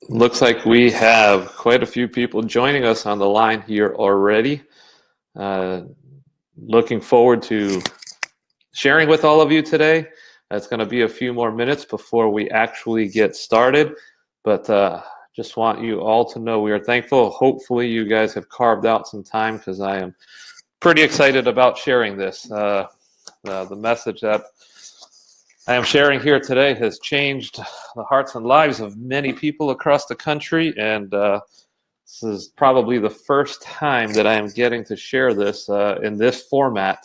Looks like we have quite a few people joining us on the line here already. Uh, Looking forward to sharing with all of you today. It's going to be a few more minutes before we actually get started, but just want you all to know we are thankful. Hopefully you guys have carved out some time because I am pretty excited about sharing this. The message that I am sharing here today has changed the hearts and lives of many people across the country, and this is probably the first time that I am getting to share this in this format.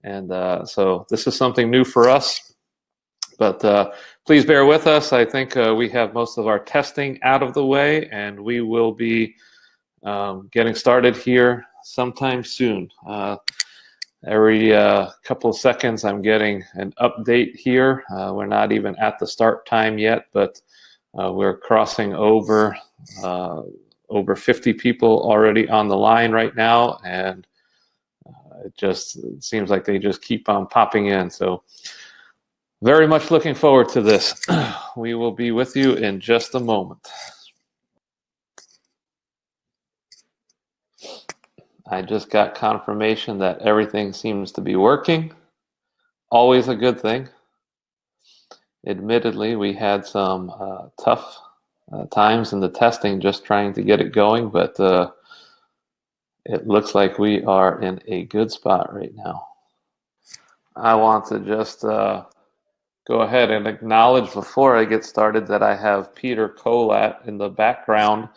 And so this is something new for us, but please bear with us. I think we have most of our testing out of the way, and we will be getting started here sometime soon. Every couple of seconds, I'm getting an update here. We're not even at the start time yet, but we're crossing over 50 people already on the line right now, and it seems like they just keep on popping in. So very much looking forward to this. We will be with you in just a moment. I just got confirmation that everything seems to be working. Always a good thing. Admittedly, we had some tough times in the testing just trying to get it going, but it looks like we are in a good spot right now. I want to just go ahead and acknowledge before I get started that I have Peter Colat in the background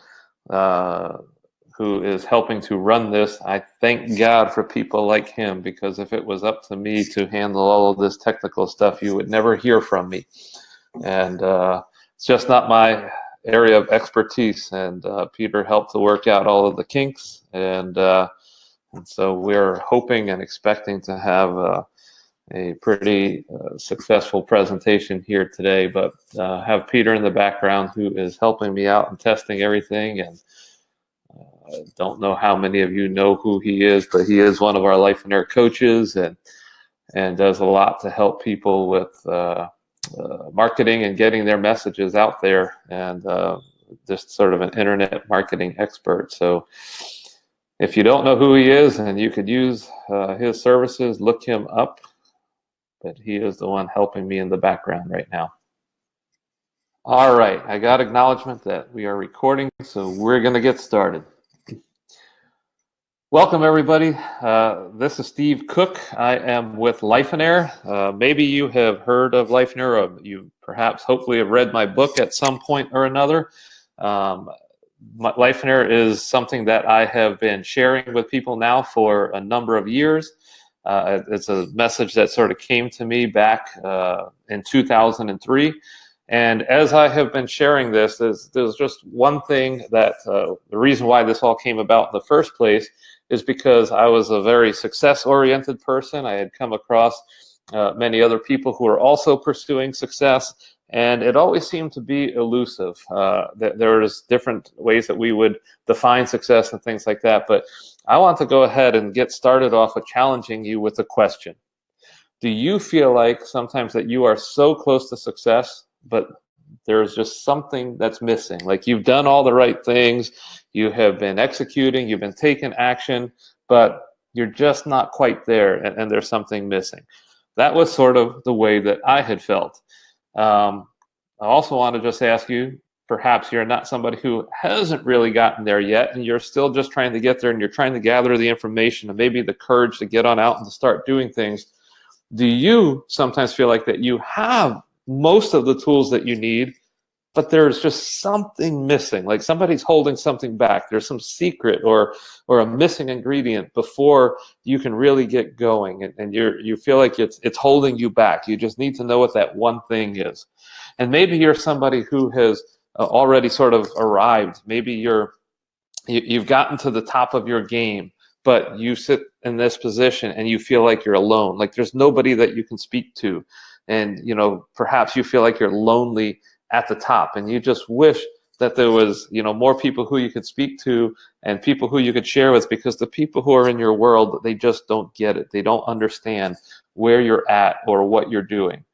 who is helping to run this. I thank God for people like him, because if it was up to me to handle all of this technical stuff, you would never hear from me. And it's just not my area of expertise. And Peter helped to work out all of the kinks. And so we're hoping and expecting to have a pretty successful presentation here today. But have Peter in the background who is helping me out and testing everything. And I don't know how many of you know who he is, but he is one of our Life and Air coaches and does a lot to help people with marketing and getting their messages out there, and just sort of an internet marketing expert. So if you don't know who he is and you could use his services, look him up. But he is the one helping me in the background right now. All right, I got acknowledgement that we are recording, so we're going to get started. Welcome, everybody. This is Steve Cook. I am with Life and Air. Maybe you have heard of Life and Air, or you perhaps hopefully have read my book at some point or another. Life and Air is something that I have been sharing with people now for a number of years. It's a message that sort of came to me back in 2003. And as I have been sharing this, there's just one thing that the reason why this all came about in the first place is because I was a very success-oriented person. I had come across many other people who are also pursuing success, and it always seemed to be elusive. There's different ways that we would define success and things like that, but I want to go ahead and get started off with challenging you with a question. Do you feel like sometimes that you are so close to success, but there's just something that's missing? Like you've done all the right things, you have been executing, you've been taking action, but you're just not quite there, and there's something missing. That was sort of the way that I had felt. I also want to just ask you, perhaps you're not somebody who hasn't really gotten there yet, and you're still just trying to get there, and you're trying to gather the information and maybe the courage to get on out and to start doing things. Do you sometimes feel like that you have most of the tools that you need, but there's just something missing, like somebody's holding something back? There's some secret or a missing ingredient before you can really get going, and you feel like it's holding you back. You just need to know what that one thing is. And maybe you're somebody who has already sort of arrived. Maybe you've gotten to the top of your game, but you sit in this position and you feel like you're alone, like there's nobody that you can speak to. And perhaps you feel like you're lonely at the top, and you just wish that there was more people who you could speak to and people who you could share with, because the people who are in your world, they just don't get it. They don't understand where you're at or what you're doing.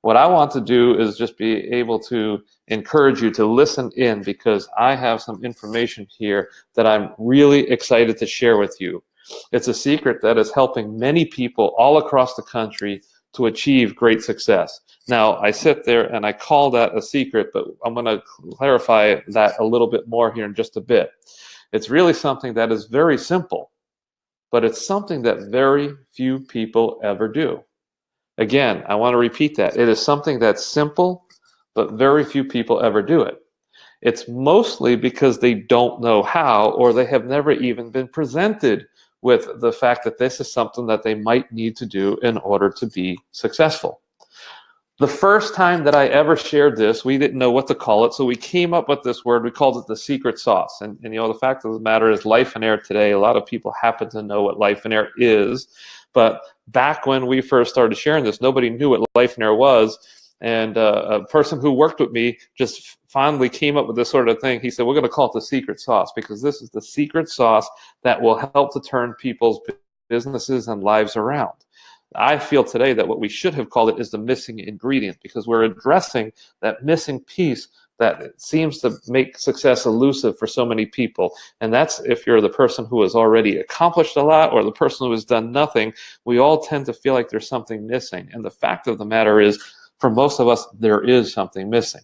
What I want to do is just be able to encourage you to listen in, because I have some information here that I'm really excited to share with you. It's a secret that is helping many people all across the country to achieve great success. Now, I sit there and I call that a secret, but I'm going to clarify that a little bit more here in just a bit. It's really something that is very simple, but it's something that very few people ever do. Again, I want to repeat that. It is something that's simple, but very few people ever do it. It's mostly because they don't know how, or they have never even been presented with the fact that this is something that they might need to do in order to be successful. The first time that I ever shared this, we didn't know what to call it, so we came up with this word. We called it the secret sauce. And you know, the fact of the matter is, Life and Air today, a lot of people happen to know what Life and Air is, but back when we first started sharing this, nobody knew what Life and Air was. And a person who worked with me just finally came up with this sort of thing. He said, we're going to call it the secret sauce, because this is the secret sauce that will help to turn people's businesses and lives around. I feel today that what we should have called it is the missing ingredient, because we're addressing that missing piece that seems to make success elusive for so many people. And that's if you're the person who has already accomplished a lot, or the person who has done nothing. We all tend to feel like there's something missing. And the fact of the matter is, for most of us, there is something missing.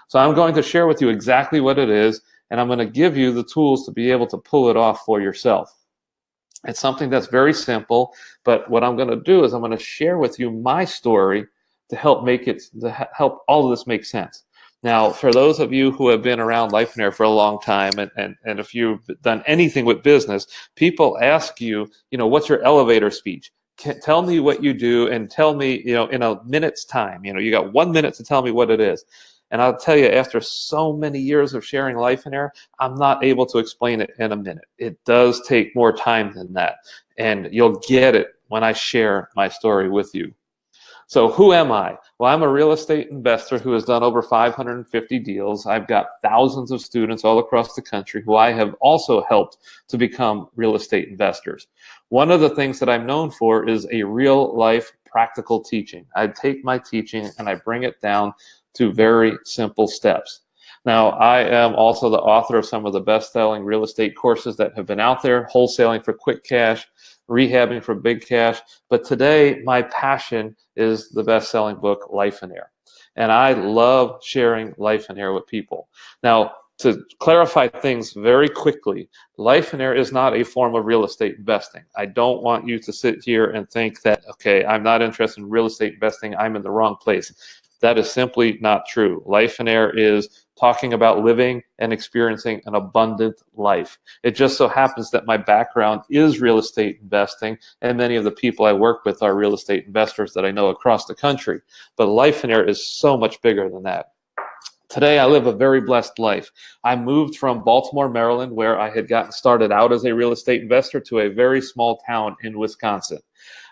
So I'm going to share with you exactly what it is, and I'm going to give you the tools to be able to pull it off for yourself. It's something that's very simple, but what I'm going to do is I'm going to share with you my story to help help all of this make sense. Now, for those of you who have been around Life and Air for a long time, and if you've done anything with business, people ask you, what's your elevator speech? Tell me what you do, and tell me, in a minute's time. You got 1 minute to tell me what it is. And I'll tell you, after so many years of sharing Life and Air, I'm not able to explain it in a minute. It does take more time than that. And you'll get it when I share my story with you. So who am I? Well, I'm a real estate investor who has done over 550 deals. I've got thousands of students all across the country who I have also helped to become real estate investors. One of the things that I'm known for is a real life practical teaching. I take my teaching and I bring it down to very simple steps. Now, I am also the author of some of the best-selling real estate courses that have been out there: Wholesaling for Quick Cash, Rehabbing for Big Cash. But today, my passion is the best-selling book, Life and Air. And I love sharing Life and Air with people. Now, to clarify things very quickly, Life and Air is not a form of real estate investing. I don't want you to sit here and think that, okay, I'm not interested in real estate investing, I'm in the wrong place. That is simply not true. Life and Air is talking about living and experiencing an abundant life. It just so happens that my background is real estate investing, and many of the people I work with are real estate investors that I know across the country. But Life and Air is so much bigger than that. Today, I live a very blessed life. I moved from Baltimore, Maryland, where I had gotten started out as a real estate investor, to a very small town in Wisconsin.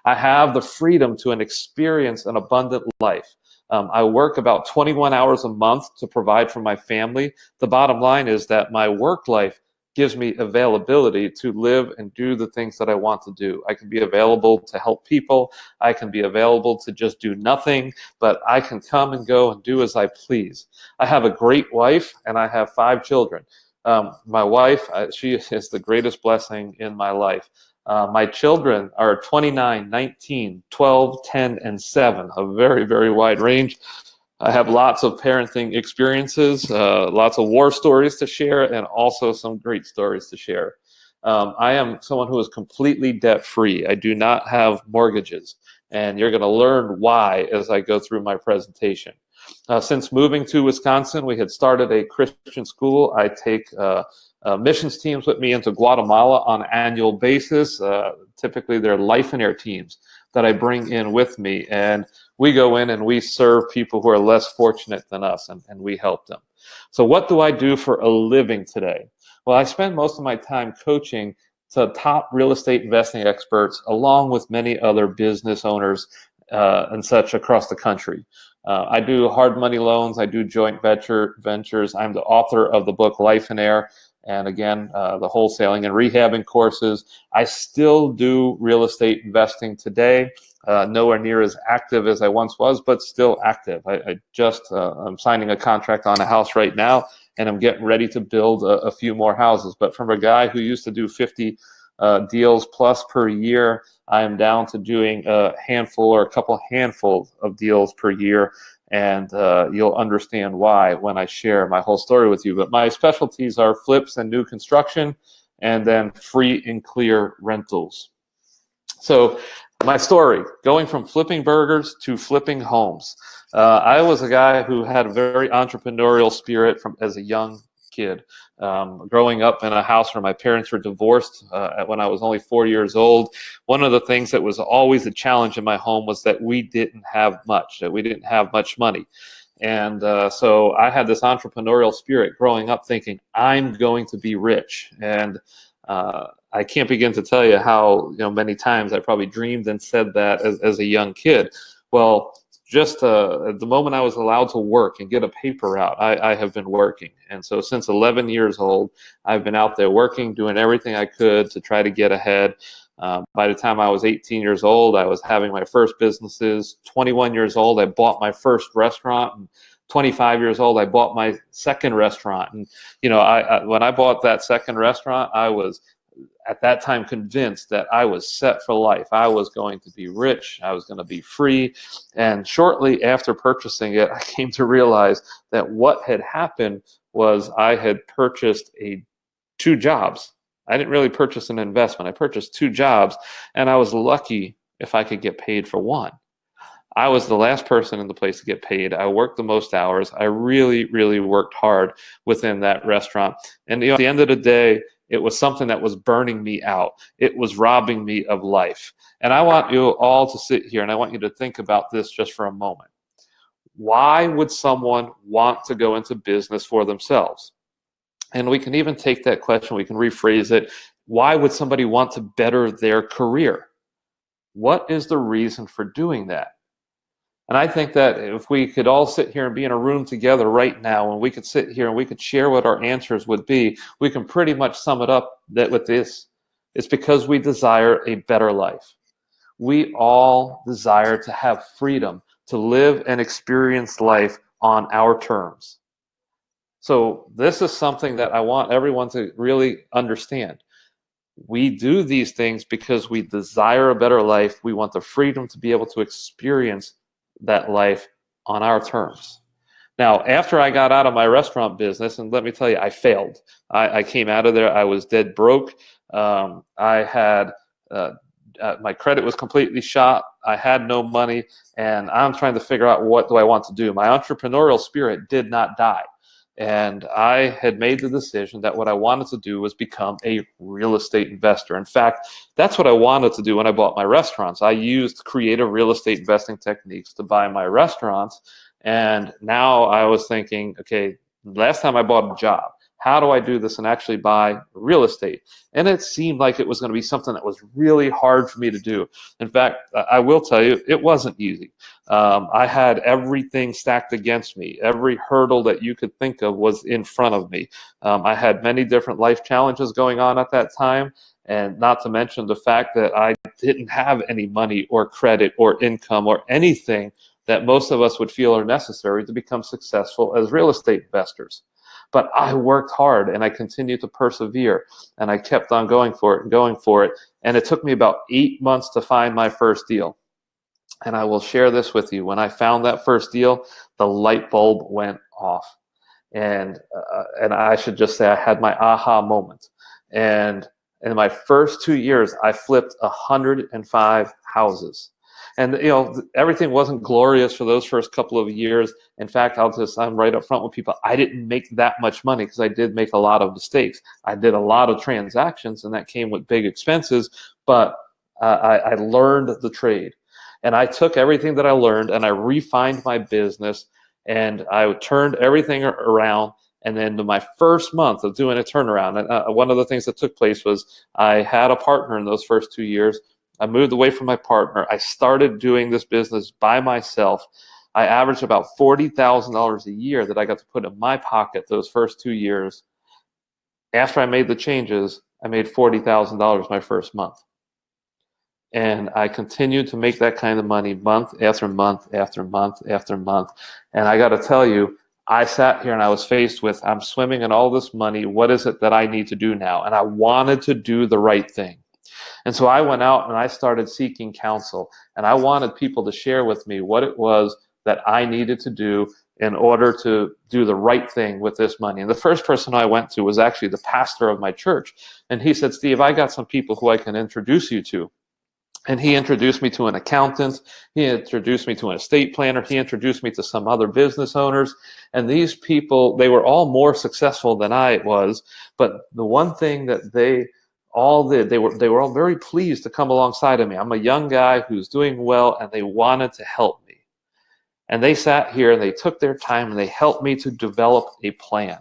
I have the freedom to experience an abundant life. I work about 21 hours a month to provide for my family. The bottom line is that my work life gives me availability to live and do the things that I want to do. I can be available to help people. I can be available to just do nothing, but I can come and go and do as I please. I have a great wife, and I have 5 children. My wife, she is the greatest blessing in my life. My children are 29, 19, 12, 10, and 7, a very, very wide range. I have lots of parenting experiences, lots of war stories to share, and also some great stories to share. I am someone who is completely debt-free. I do not have mortgages, and you're going to learn why as I go through my presentation. Since moving to Wisconsin, we had started a Christian school. I take missions teams with me into Guatemala on an annual basis. Typically, they're Life and Air teams that I bring in with me, and we go in and we serve people who are less fortunate than us, and we help them. So what do I do for a living today? Well, I spend most of my time coaching to top real estate investing experts, along with many other business owners and such across the country. I do hard money loans. I do joint ventures. I'm the author of the book Life and Air, and again, the wholesaling and rehabbing courses. I still do real estate investing today. nowhere near as active as I once was, but still active. I'm signing a contract on a house right now, and I'm getting ready to build a few more houses. But from a guy who used to do 50 deals plus per year, I am down to doing a handful or a couple handfuls of deals per year. And you'll understand why when I share my whole story with you. But my specialties are flips and new construction, and then free and clear rentals. So my story, going from flipping burgers to flipping homes. I was a guy who had a very entrepreneurial spirit as a young kid. Growing up in a house where my parents were divorced when I was only 4 years old, one of the things that was always a challenge in my home was that we didn't have much, that we didn't have much money. And so I had this entrepreneurial spirit growing up thinking, I'm going to be rich. And I can't begin to tell you how many times I probably dreamed and said that as a young kid. Well, just at the moment I was allowed to work and get a paper route, I have been working. And so since 11 years old, I've been out there working, doing everything I could to try to get ahead. By the time I was 18 years old, I was having my first businesses. 21 years old, I bought my first restaurant. And 25 years old, I bought my second restaurant. And when I bought that second restaurant, I was at that time convinced that I was set for life. I was going to be rich. I was going to be free. And shortly after purchasing it, I came to realize that what had happened was I had purchased two jobs. I didn't really purchase an investment. I purchased two jobs, and I was lucky if I could get paid for one. I was the last person in the place to get paid. I worked the most hours. I really, really worked hard within that restaurant. And at the end of the day, it was something that was burning me out. It was robbing me of life. And I want you all to sit here and I want you to think about this just for a moment. Why would someone want to go into business for themselves? And we can even take that question, we can rephrase it. Why would somebody want to better their career? What is the reason for doing that? And I think that if we could all sit here and be in a room together right now, and we could sit here and we could share what our answers would be, we can pretty much sum it up with this. It's because we desire a better life. We all desire to have freedom to live and experience life on our terms. So this is something that I want everyone to really understand. We do these things because we desire a better life. We want the freedom to be able to experience that life on our terms. Now, after I got out of my restaurant business, and let me tell you, I failed. I came out of there. I was dead broke. I had my credit was completely shot. I had no money, and I'm trying to figure out what do I want to do. My entrepreneurial spirit did not die. And I had made the decision that what I wanted to do was become a real estate investor. In fact, that's what I wanted to do when I bought my restaurants. I used creative real estate investing techniques to buy my restaurants. And now I was thinking, okay, last time I bought a job, how do I do this and actually buy real estate? And it seemed like it was going to be something that was really hard for me to do. In fact, I will tell you, it wasn't easy. I had everything stacked against me. Every hurdle that you could think of was in front of me. I had many different life challenges going on at that time, and not to mention the fact that I didn't have any money or credit or income or anything that most of us would feel are necessary to become successful as real estate investors. But I worked hard and I continued to persevere and I kept on going for it and going for it. And it took me about 8 months to find my first deal. And I will share this with you. When I found that first deal, the light bulb went off. And I should just say I had my aha moment. And in my first 2 years, I flipped 105 houses. And everything wasn't glorious for those first couple of years. In fact, I'm right up front with people. I didn't make that much money because I did make a lot of mistakes. I did a lot of transactions, and that came with big expenses. But I learned the trade, and I took everything that I learned and I refined my business, and I turned everything around. And then to my first month of doing a turnaround, and one of the things that took place was I had a partner in those first 2 years. I moved away from my partner. I started doing this business by myself. I averaged about $40,000 a year that I got to put in my pocket those first 2 years. After I made the changes, I made $40,000 my first month. And I continued to make that kind of money month after month after month after month. And I got to tell you, I sat here and I was faced with, I'm swimming in all this money. What is it that I need to do now? And I wanted to do the right thing. And so I went out and I started seeking counsel. And I wanted people to share with me what it was that I needed to do in order to do the right thing with this money. And the first person I went to was actually the pastor of my church. And he said, Steve, I got some people who I can introduce you to. And he introduced me to an accountant. He introduced me to an estate planner. He introduced me to some other business owners. And these people, they were all more successful than I was. But the one thing that they all did, they were all very pleased to come alongside of me. I'm a young guy who's doing well, and they wanted to help me. And they sat here and they took their time and they helped me to develop a plan.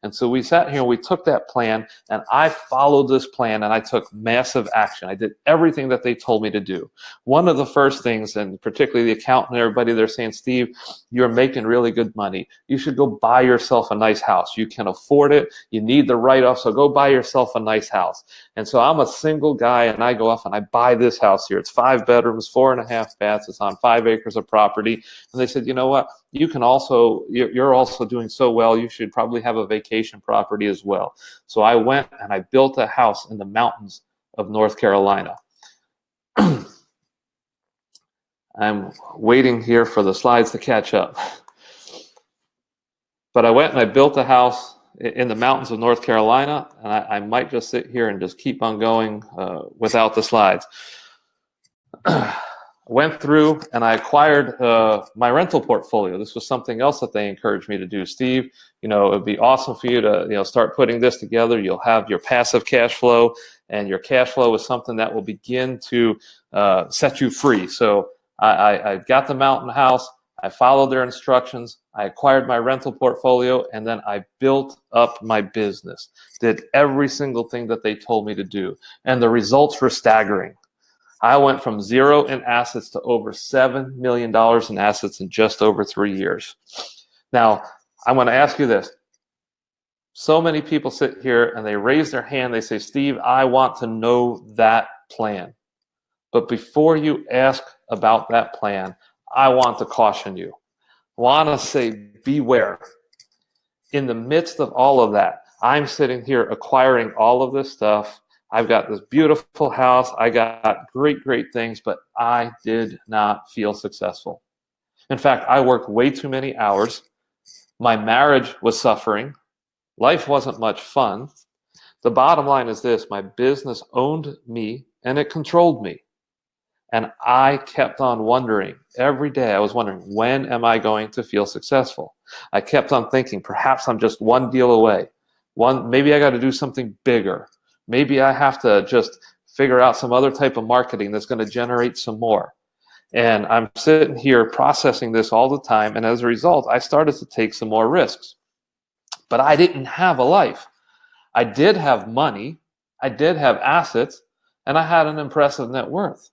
And so we sat here and we took that plan, and I followed this plan, and I took massive action. I did everything that they told me to do. One of the first things, and particularly the accountant and everybody, they're saying, Steve, you're making really good money. You should go buy yourself a nice house. You can afford it. You need the write-off, so go buy yourself a nice house. And so I'm a single guy, and I go off and I buy this house here. It's 5 bedrooms, 4.5 baths. It's on 5 acres of property. And they said, you know what? You're also doing so well. You should probably have a vacation property as well. So I went and I built a house in the mountains of North Carolina. I'm waiting here for the slides to catch up. But I went and I built a house in the mountains of North Carolina, and I might just sit here and just keep on going without the slides. Went through and I acquired my rental portfolio. This was something else that they encouraged me to do. Steve, it would be awesome for you to start putting this together. You'll have your passive cash flow, and your cash flow is something that will begin to set you free. So I got the mountain house. I followed their instructions. I acquired my rental portfolio, and then I built up my business. Did every single thing that they told me to do, and the results were staggering. I went from zero in assets to over $7 million in assets in just over 3 years. Now, I'm going to ask you this. So many people sit here and they raise their hand. They say, Steve, I want to know that plan. But before you ask about that plan, I want to caution you. I want to say, beware. In the midst of all of that, I'm sitting here acquiring all of this stuff. I've got this beautiful house. I got great, great things, but I did not feel successful. In fact, I worked way too many hours. My marriage was suffering. Life wasn't much fun. The bottom line is this: my business owned me and it controlled me. And I kept on wondering every day. I was wondering, when am I going to feel successful? I kept on thinking, perhaps I'm just one deal away. Maybe I got to do something bigger. Maybe I have to just figure out some other type of marketing that's going to generate some more. And I'm sitting here processing this all the time. And as a result, I started to take some more risks. But I didn't have a life. I did have money. I did have assets. And I had an impressive net worth.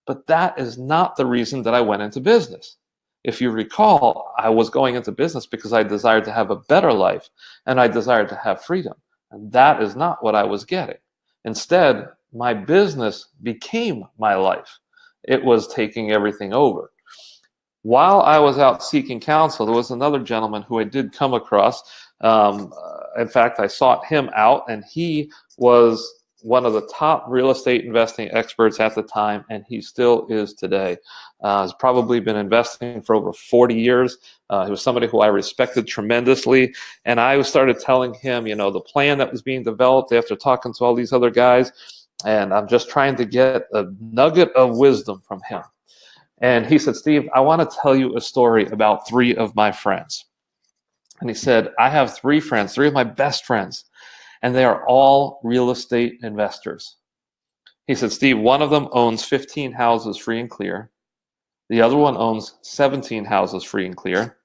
But that is not the reason that I went into business. If you recall, I was going into business because I desired to have a better life. And I desired to have freedom. And that is not what I was getting. Instead, my business became my life. It was taking everything over. While I was out seeking counsel, there was another gentleman who I did come across. In fact, I sought him out, and he was one of the top real estate investing experts at the time, and he still is today. He's probably been investing for over 40 years. He was somebody who I respected tremendously, and I started telling him, the plan that was being developed after talking to all these other guys, and I'm just trying to get a nugget of wisdom from him. And he said, Steve, I want to tell you a story about 3 of my friends. And he said, I have 3 friends, 3 of my best friends, and they are all real estate investors. He said, Steve, one of them owns 15 houses free and clear. The other one owns 17 houses free and clear.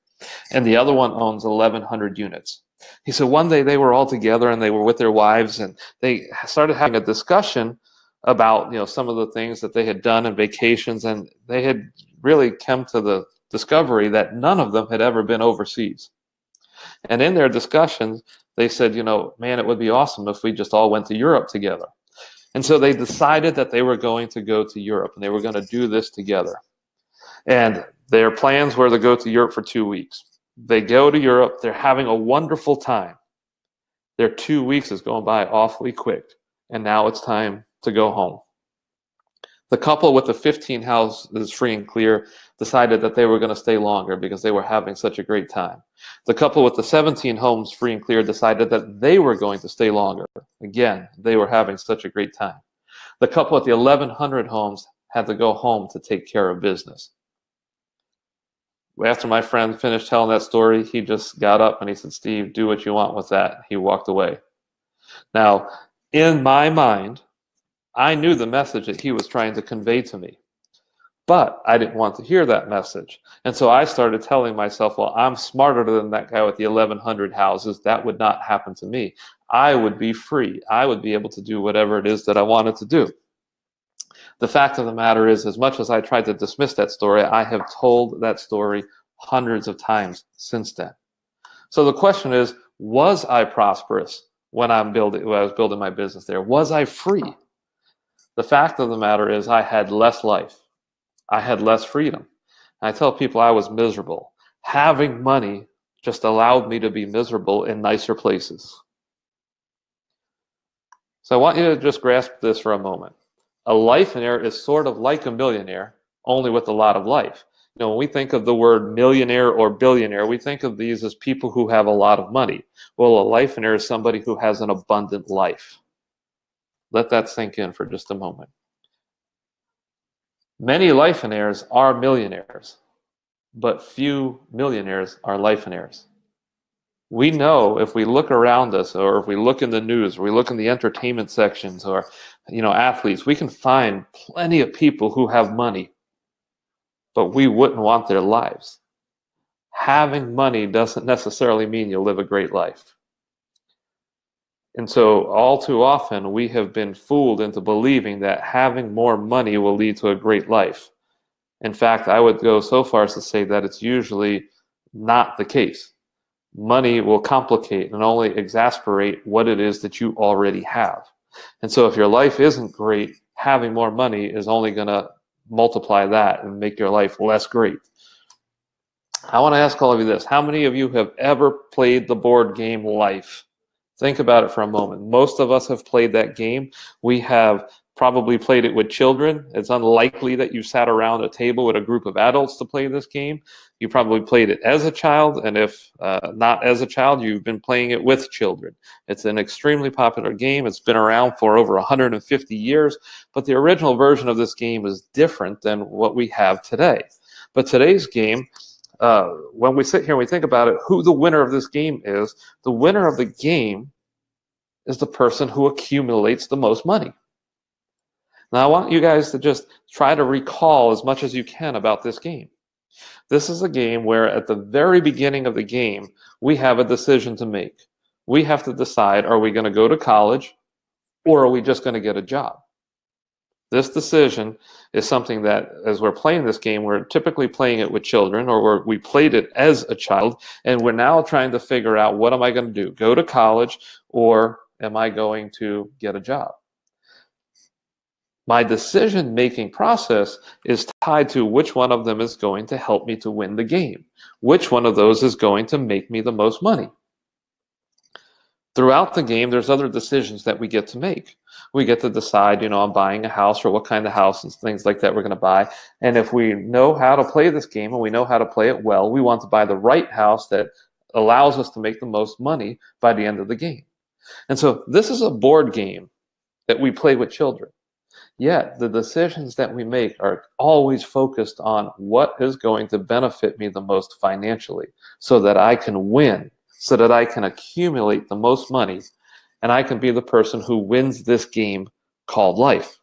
And the other one owns 1,100 units. He said one day they were all together and they were with their wives, and they started having a discussion about some of the things that they had done and vacations, and they had really come to the discovery that none of them had ever been overseas. And in their discussions, they said, man, it would be awesome if we just all went to Europe together. And so they decided that they were going to go to Europe and they were going to do this together. And their plans were to go to Europe for 2 weeks. They go to Europe, they're having a wonderful time. Their 2 weeks is going by awfully quick, and now it's time to go home. The couple with the 15 houses free and clear decided that they were going to stay longer because they were having such a great time. The couple with the 17 homes free and clear decided that they were going to stay longer. Again, they were having such a great time. The couple with the 1,100 homes had to go home to take care of business. After my friend finished telling that story, he just got up and he said, "Steve, do what you want with that." He walked away. Now, in my mind, I knew the message that he was trying to convey to me, but I didn't want to hear that message. And so I started telling myself, well, I'm smarter than that guy with the 1,100 houses. That would not happen to me. I would be free. I would be able to do whatever it is that I wanted to do. The fact of the matter is, as much as I tried to dismiss that story, I have told that story hundreds of times since then. So the question is, was I prosperous when I was building my business there? Was I free? The fact of the matter is, I had less life. I had less freedom. I tell people I was miserable. Having money just allowed me to be miserable in nicer places. So I want you to just grasp this for a moment. A lifeonaire is sort of like a millionaire, only with a lot of life. You know, when we think of the word millionaire or billionaire, we think of these as people who have a lot of money. Well, a lifeonaire is somebody who has an abundant life. Let that sink in for just a moment. Many lifeonaires are millionaires, but few millionaires are lifeonaires. We know if we look around us, or if we look in the news, or we look in the entertainment sections, or athletes, we can find plenty of people who have money, but we wouldn't want their lives. Having money doesn't necessarily mean you'll live a great life. And so all too often we have been fooled into believing that having more money will lead to a great life. In fact, I would go so far as to say that it's usually not the case. Money will complicate and only exasperate what it is that you already have. And so if your life isn't great, having more money is only going to multiply that and make your life less great. I want to ask all of you this. How many of you have ever played the board game Life? Think about it for a moment. Most of us have played that game. We have probably played it with children. It's unlikely that you sat around a table with a group of adults to play this game. You probably played it as a child, and if not as a child, you've been playing it with children. It's an extremely popular game. It's been around for over 150 years, but the original version of this game is different than what we have today. But today's game, when we sit here and we think about it, who the winner of this game is, the winner of the game is the person who accumulates the most money. Now, I want you guys to just try to recall as much as you can about this game. This is a game where at the very beginning of the game, we have a decision to make. We have to decide, are we going to go to college or are we just going to get a job? This decision is something that, as we're playing this game, we're typically playing it with children, or we played it as a child, and we're now trying to figure out, what am I going to do? Go to college, or am I going to get a job? My decision-making process is tied to which one of them is going to help me to win the game. Which one of those is going to make me the most money? Throughout the game, there's other decisions that we get to make. We get to decide, I'm buying a house, or what kind of house and things like that we're going to buy. And if we know how to play this game and we know how to play it well, we want to buy the right house that allows us to make the most money by the end of the game. And so this is a board game that we play with children. Yet the decisions that we make are always focused on what is going to benefit me the most financially, so that I can win, so that I can accumulate the most money, and I can be the person who wins this game called life.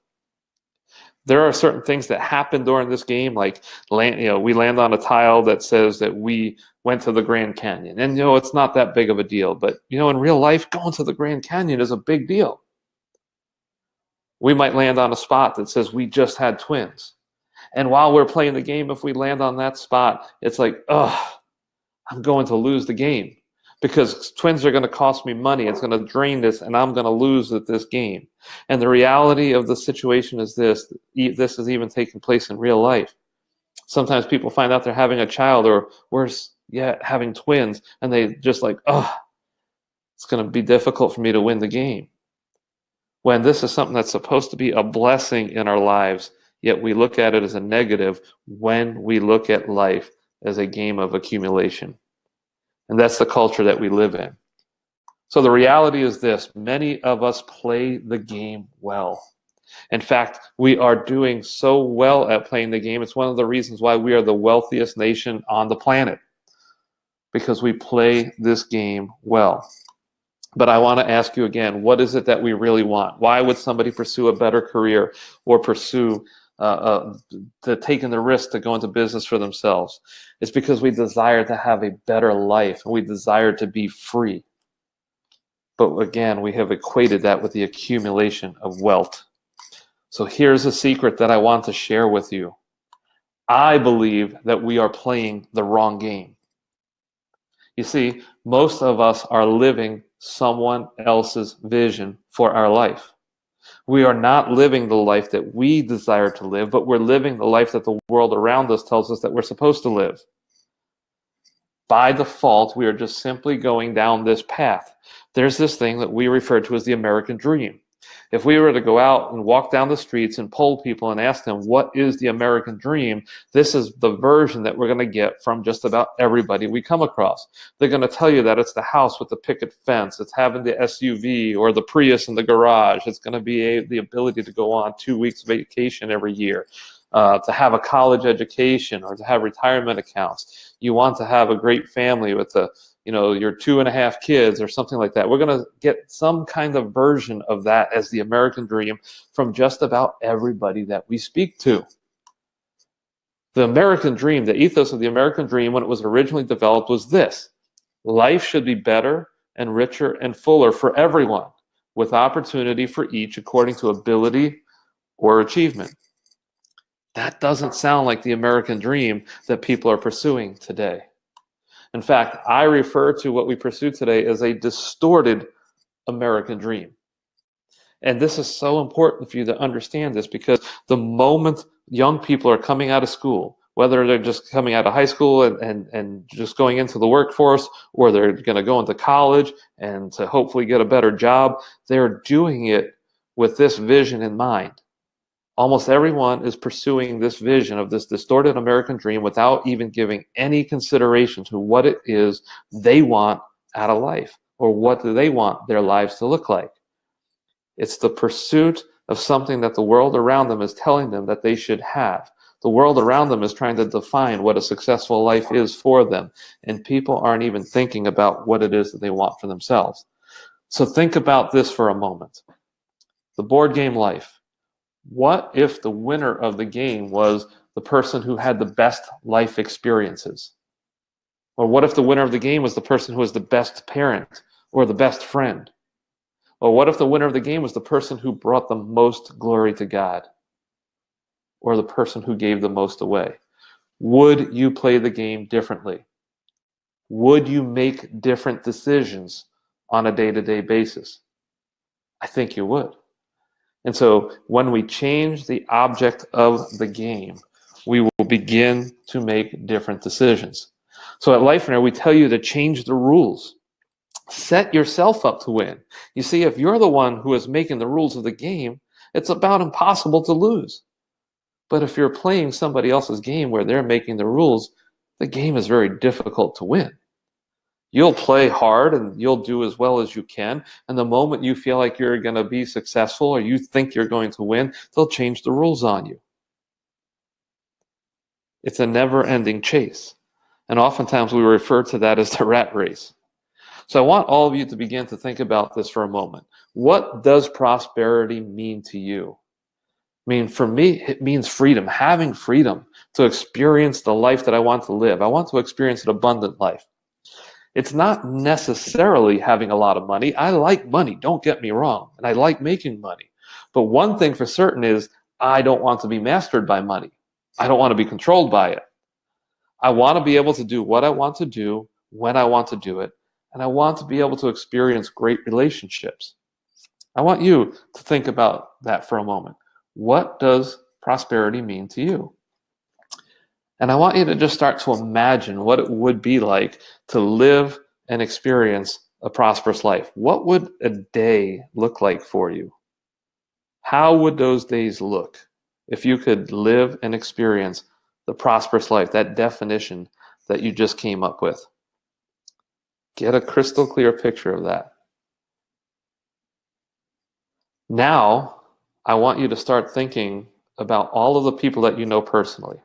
There are certain things that happen during this game, like we land on a tile that says that we went to the Grand Canyon. And it's not that big of a deal, but in real life, going to the Grand Canyon is a big deal. We might land on a spot that says we just had twins. And while we're playing the game, if we land on that spot, it's like, I'm going to lose the game. because twins are going to cost me money. It's going to drain this, and I'm going to lose at this game. And the reality of the situation is this. This is even taking place in real life. Sometimes people find out they're having a child, or worse yet, having twins, and they just like, oh, it's going to be difficult for me to win the game. When this is something that's supposed to be a blessing in our lives, yet we look at it as a negative when we look at life as a game of accumulation. And that's the culture that we live in. So the reality is this: many of us play the game well. In fact, we are doing so well at playing the game. It's one of the reasons why we are the wealthiest nation on the planet, because we play this game well. But I want to ask you again, what is it that we really want? Why would somebody pursue a better career or pursue taking the risk to go into business for themselves? It's because we desire to have a better life, and we desire to be free. But again, we have equated that with the accumulation of wealth. So here's a secret that I want to share with you. I believe that we are playing the wrong game. You see, most of us are living someone else's vision for our life. We are not living the life that we desire to live, but we're living the life that the world around us tells us that we're supposed to live. By default, we are just simply going down this path. There's this thing that we refer to as the American dream. If we were to go out and walk down the streets and poll people and ask them, what is the American dream? This is the version that we're going to get from just about everybody we come across. They're going to tell you that it's the house with the picket fence. It's having the SUV or the Prius in the garage. It's going to be the ability to go on 2 weeks vacation every year, to have a college education, or to have retirement accounts. You want to have a great family with your 2.5 kids or something like that. We're going to get some kind of version of that as the American dream from just about everybody that we speak to. The American dream, the ethos of the American dream when it was originally developed was this: life should be better and richer and fuller for everyone, with opportunity for each according to ability or achievement. That doesn't sound like the American dream that people are pursuing today. In fact, I refer to what we pursue today as a distorted American dream. And this is so important for you to understand this, because the moment young people are coming out of school, whether they're just coming out of high school and just going into the workforce, or they're going to go into college and to hopefully get a better job, they're doing it with this vision in mind. Almost everyone is pursuing this vision of this distorted American dream without even giving any consideration to what it is they want out of life, or what do they want their lives to look like. It's the pursuit of something that the world around them is telling them that they should have. The world around them is trying to define what a successful life is for them, and people aren't even thinking about what it is that they want for themselves. So think about this for a moment. The board game life. What if the winner of the game was the person who had the best life experiences? Or what if the winner of the game was the person who was the best parent or the best friend? Or what if the winner of the game was the person who brought the most glory to God, or the person who gave the most away? Would you play the game differently? Would you make different decisions on a day-to-day basis? I think you would. And so when we change the object of the game, we will begin to make different decisions. So at Lifener, we tell you to change the rules. Set yourself up to win. You see, if you're the one who is making the rules of the game, it's about impossible to lose. But if you're playing somebody else's game where they're making the rules, the game is very difficult to win. You'll play hard and you'll do as well as you can. And the moment you feel like you're going to be successful, or you think you're going to win, they'll change the rules on you. It's a never-ending chase. And oftentimes we refer to that as the rat race. So I want all of you to begin to think about this for a moment. What does prosperity mean to you? I mean, for me, it means freedom, having freedom to experience the life that I want to live. I want to experience an abundant life. It's not necessarily having a lot of money. I like money, don't get me wrong, and I like making money. But one thing for certain is I don't want to be mastered by money. I don't want to be controlled by it. I want to be able to do what I want to do, when I want to do it, and I want to be able to experience great relationships. I want you to think about that for a moment. What does prosperity mean to you? And I want you to just start to imagine what it would be like to live and experience a prosperous life. What would a day look like for you? How would those days look if you could live and experience the prosperous life, that definition that you just came up with? Get a crystal clear picture of that. Now, I want you to start thinking about all of the people that you know personally.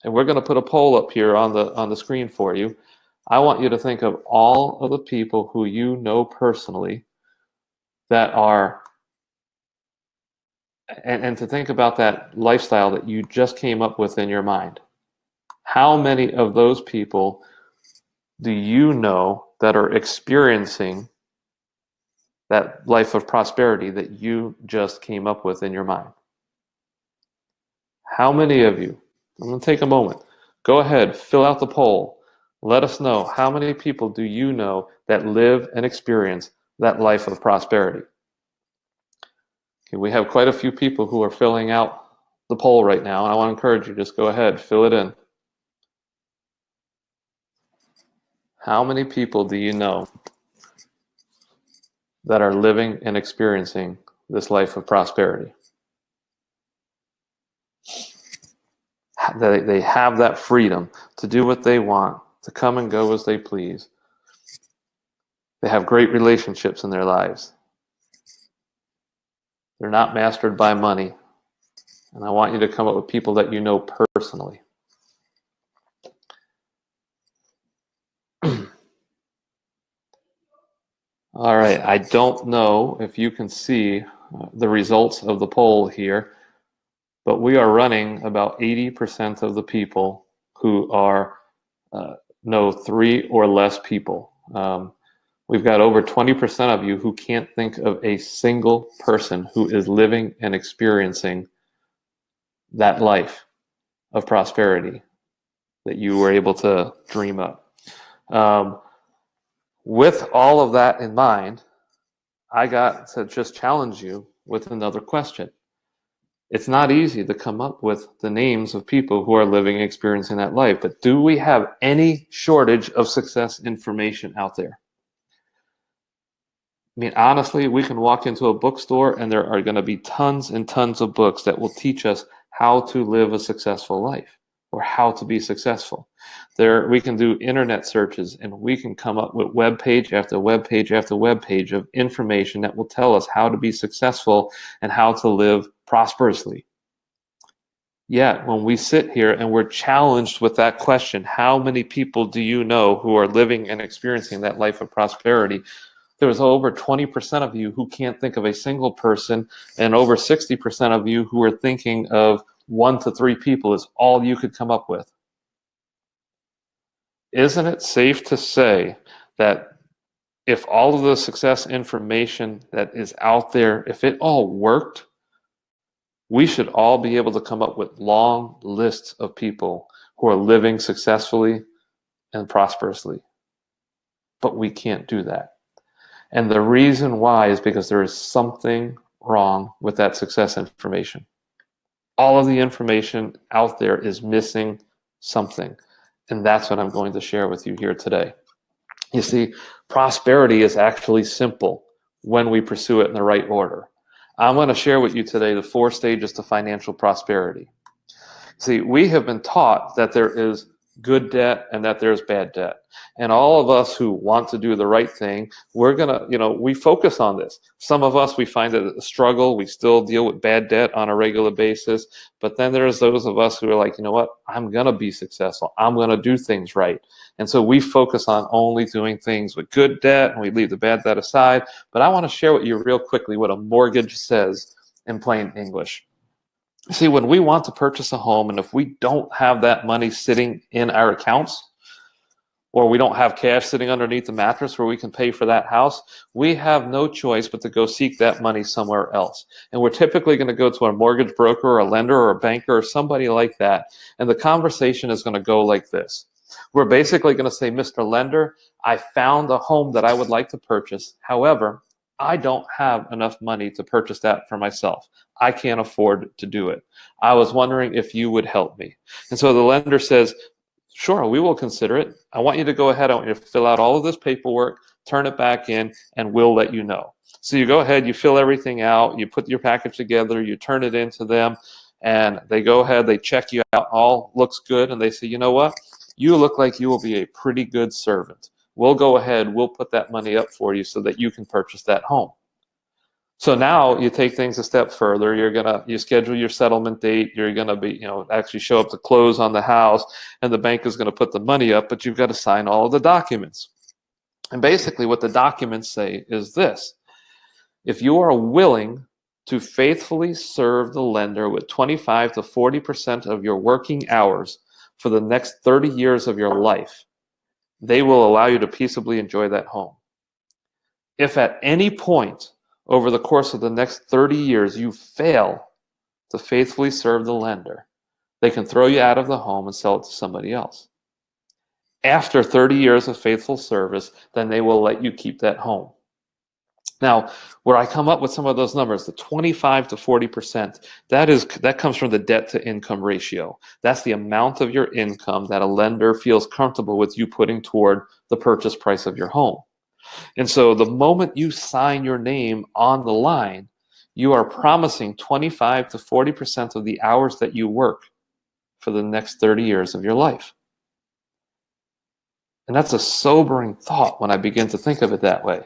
And we're going to put a poll up here on the screen for you. I want you to think of all of the people who you know personally that are, and to think about that lifestyle that you just came up with in your mind. How many of those people do you know that are experiencing that life of prosperity that you just came up with in your mind? How many of you? I'm going to take a moment. Go ahead, fill out the poll. Let us know, how many people do you know that live and experience that life of prosperity? Okay, we have quite a few people who are filling out the poll right now, and I want to encourage you, just go ahead, fill it in. How many people do you know that are living and experiencing this life of prosperity? They have that freedom to do what they want, to come and go as they please. They have great relationships in their lives. They're not mastered by money. And I want you to come up with people that you know personally. All right, I don't know if you can see the results of the poll here, but we are running about 80% of the people who are know 3 or less people. We've got over 20% of you who can't think of a single person who is living and experiencing that life of prosperity that you were able to dream up. With all of that in mind, I got to just challenge you with another question. It's not easy to come up with the names of people who are living and experiencing that life, but do we have any shortage of success information out there? I mean, honestly, we can walk into a bookstore and there are going to be tons and tons of books that will teach us how to live a successful life or how to be successful. We can do internet searches and we can come up with web page after web page after web page of information that will tell us how to be successful and how to live prosperously. Yet, when we sit here and we're challenged with that question, how many people do you know who are living and experiencing that life of prosperity? There's over 20% of you who can't think of a single person, and over 60% of you who are thinking of 1 to 3 people is all you could come up with. Isn't it safe to say that if all of the success information that is out there, if it all worked, we should all be able to come up with long lists of people who are living successfully and prosperously? But we can't do that. And the reason why is because there is something wrong with that success information. All of the information out there is missing something. And that's what I'm going to share with you here today. You see, prosperity is actually simple when we pursue it in the right order. I'm going to share with you today the 4 stages to financial prosperity. See, we have been taught that there is good debt and that there's bad debt. And all of us who want to do the right thing, we're going to, we focus on this. Some of us, we find it a struggle. We still deal with bad debt on a regular basis. But then there's those of us who are like, you know what, I'm going to be successful. I'm going to do things right. And so we focus on only doing things with good debt and we leave the bad debt aside. But I want to share with you real quickly what a mortgage says in plain English. See, when we want to purchase a home, and if we don't have that money sitting in our accounts, or we don't have cash sitting underneath the mattress where we can pay for that house, we have no choice but to go seek that money somewhere else. And we're typically going to go to a mortgage broker or a lender or a banker or somebody like that. And the conversation is going to go like this. We're basically going to say, Mr. Lender, I found a home that I would like to purchase. However, I don't have enough money to purchase that for myself. I can't afford to do it. I was wondering if you would help me. And so the lender says, sure, we will consider it. I want you to go ahead. I want you to fill out all of this paperwork, turn it back in, and we'll let you know. So you go ahead, you fill everything out, you put your package together, you turn it into them, and they go ahead, they check you out, all looks good, and they say, you know what? You look like you will be a pretty good servant. We'll go ahead, we'll put that money up for you so that you can purchase that home. So now you take things a step further. You schedule your settlement date. You're gonna be, actually show up to close on the house, and the bank is gonna put the money up, but you've got to sign all of the documents. And basically what the documents say is this: if you are willing to faithfully serve the lender with 25 to 40% of your working hours for the next 30 years of your life, they will allow you to peaceably enjoy that home. If at any point over the course of the next 30 years you fail to faithfully serve the lender, they can throw you out of the home and sell it to somebody else. After 30 years of faithful service, then they will let you keep that home. Now, where I come up with some of those numbers, the 25 to 40%, that comes from the debt to income ratio. That's the amount of your income that a lender feels comfortable with you putting toward the purchase price of your home. And so the moment you sign your name on the line, you are promising 25 to 40% of the hours that you work for the next 30 years of your life. And that's a sobering thought when I begin to think of it that way.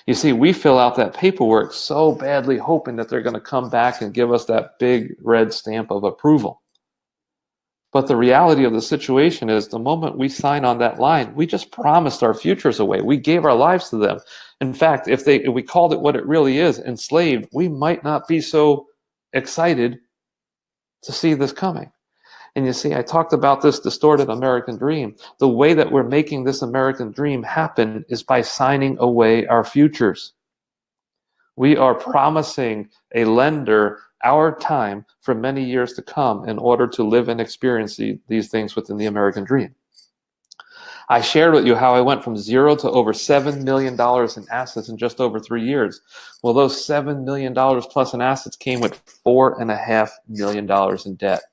You see, we fill out that paperwork so badly hoping that they're going to come back and give us that big red stamp of approval. But the reality of the situation is the moment we sign on that line, we just promised our futures away. We gave our lives to them. In fact, if we called it what it really is, enslaved, we might not be so excited to see this coming. And you see, I talked about this distorted American dream. The way that we're making this American dream happen is by signing away our futures. We are promising a lender our time for many years to come in order to live and experience these things within the American dream. I shared with you how I went from zero to over $7 million in assets in just over 3 years. Well, those $7 million plus in assets came with $4.5 million in debt.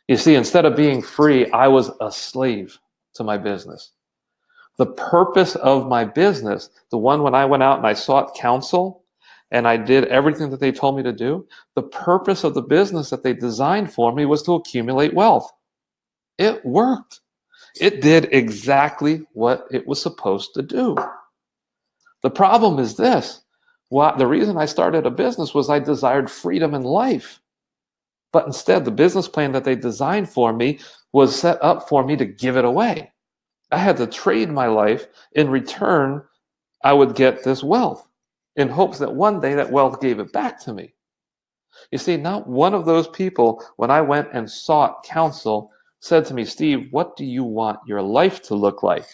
You see, instead of being free, I was a slave to my business. The purpose of my business, the one when I went out and I sought counsel and I did everything that they told me to do, the purpose of the business that they designed for me was to accumulate wealth. It worked. It did exactly what it was supposed to do. The problem is this. The reason I started a business was I desired freedom in life. But instead, the business plan that they designed for me was set up for me to give it away. I had to trade my life. In return, I would get this wealth in hopes that one day that wealth gave it back to me. You see, not one of those people, when I went and sought counsel, said to me, Steve, what do you want your life to look like?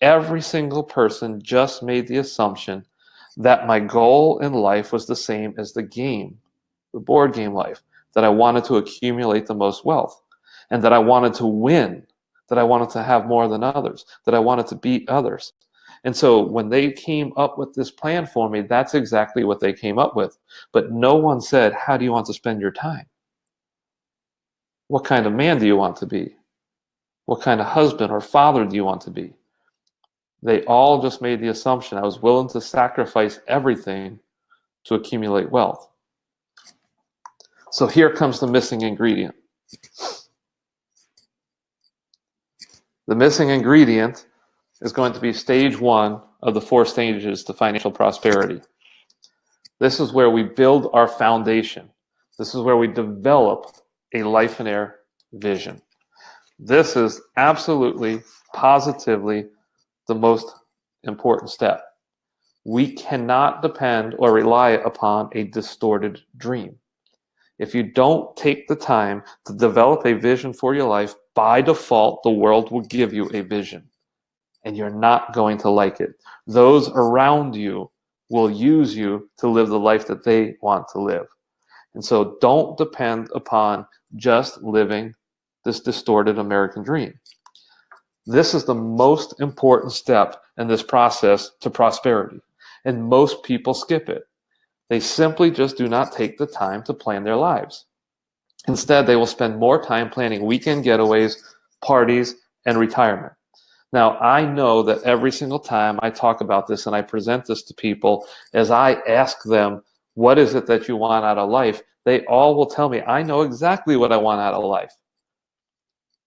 Every single person just made the assumption that my goal in life was the same as the game, the board game life, that I wanted to accumulate the most wealth, and that I wanted to win, that I wanted to have more than others, that I wanted to beat others. And so when they came up with this plan for me, that's exactly what they came up with. But no one said, how do you want to spend your time? What kind of man do you want to be? What kind of husband or father do you want to be? They all just made the assumption I was willing to sacrifice everything to accumulate wealth. So here comes the missing ingredient. The missing ingredient is going to be stage 1 of the 4 stages to financial prosperity. This is where we build our foundation. This is where we develop a life and air vision. This is absolutely, positively the most important step. We cannot depend or rely upon a distorted dream. If you don't take the time to develop a vision for your life, by default, the world will give you a vision, and you're not going to like it. Those around you will use you to live the life that they want to live. And so don't depend upon just living this distorted American dream. This is the most important step in this process to prosperity. And most people skip it. They simply just do not take the time to plan their lives. Instead, they will spend more time planning weekend getaways, parties, and retirement. Now, I know that every single time I talk about this and I present this to people, as I ask them, what is it that you want out of life? They all will tell me, I know exactly what I want out of life.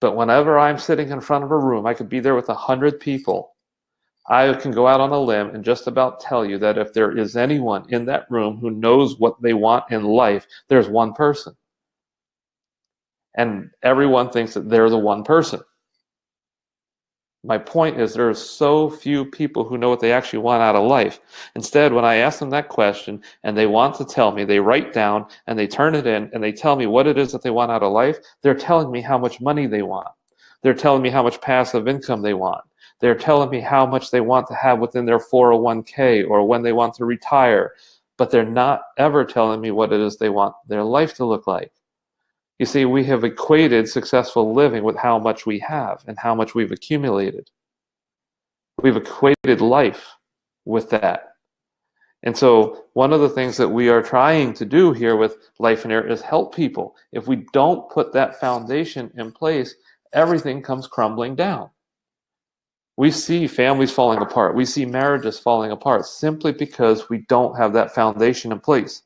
But whenever I'm sitting in front of a room, I could be there with 100 people. I can go out on a limb and just about tell you that if there is anyone in that room who knows what they want in life, there's one person. And everyone thinks that they're the one person. My point is there are so few people who know what they actually want out of life. Instead, when I ask them that question and they want to tell me, they write down and they turn it in and they tell me what it is that they want out of life, they're telling me how much money they want. They're telling me how much passive income they want. They're telling me how much they want to have within their 401k or when they want to retire. But they're not ever telling me what it is they want their life to look like. You see, we have equated successful living with how much we have and how much we've accumulated. We've equated life with that. And so one of the things that we are trying to do here with Life and Air is help people. If we don't put that foundation in place, everything comes crumbling down. We see families falling apart. We see marriages falling apart simply because we don't have that foundation in place.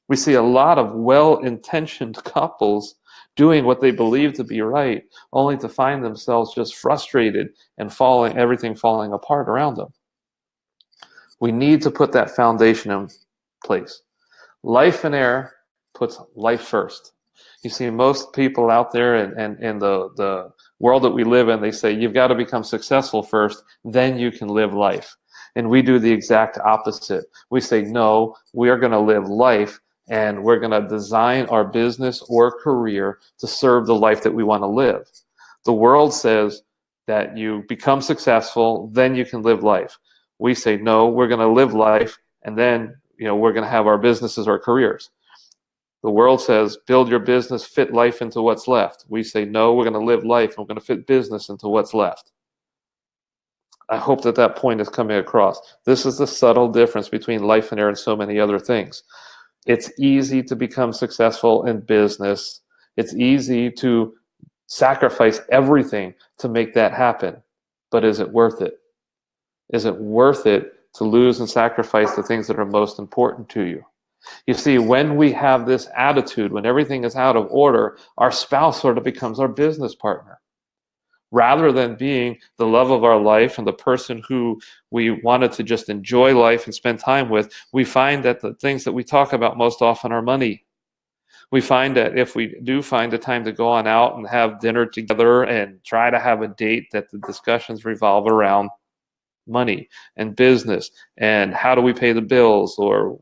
We see a lot of well-intentioned couples doing what they believe to be right, only to find themselves just frustrated and everything falling apart around them. We need to put that foundation in place. Life and Air puts life first. You see, most people out there and in the world that we live in, they say you've got to become successful first, then you can live life. And we do the exact opposite. We say, no, we are going to live life, and we're going to design our business or career to serve the life that we want to live. The world says that you become successful, then you can live life. We say, no, we're going to live life, and then we're going to have our businesses or careers. The world says, build your business, fit life into what's left. We say, no, we're going to live life, and we're going to fit business into what's left. I hope that that point is coming across. This is the subtle difference between Life and Air and so many other things. It's easy to become successful in business. It's easy to sacrifice everything to make that happen. But is it worth it? Is it worth it to lose and sacrifice the things that are most important to you? You see, when we have this attitude, when everything is out of order, our spouse sort of becomes our business partner. Rather than being the love of our life and the person who we wanted to just enjoy life and spend time with, we find that the things that we talk about most often are money. We find that if we do find a time to go on out and have dinner together and try to have a date, that the discussions revolve around money and business and how do we pay the bills, or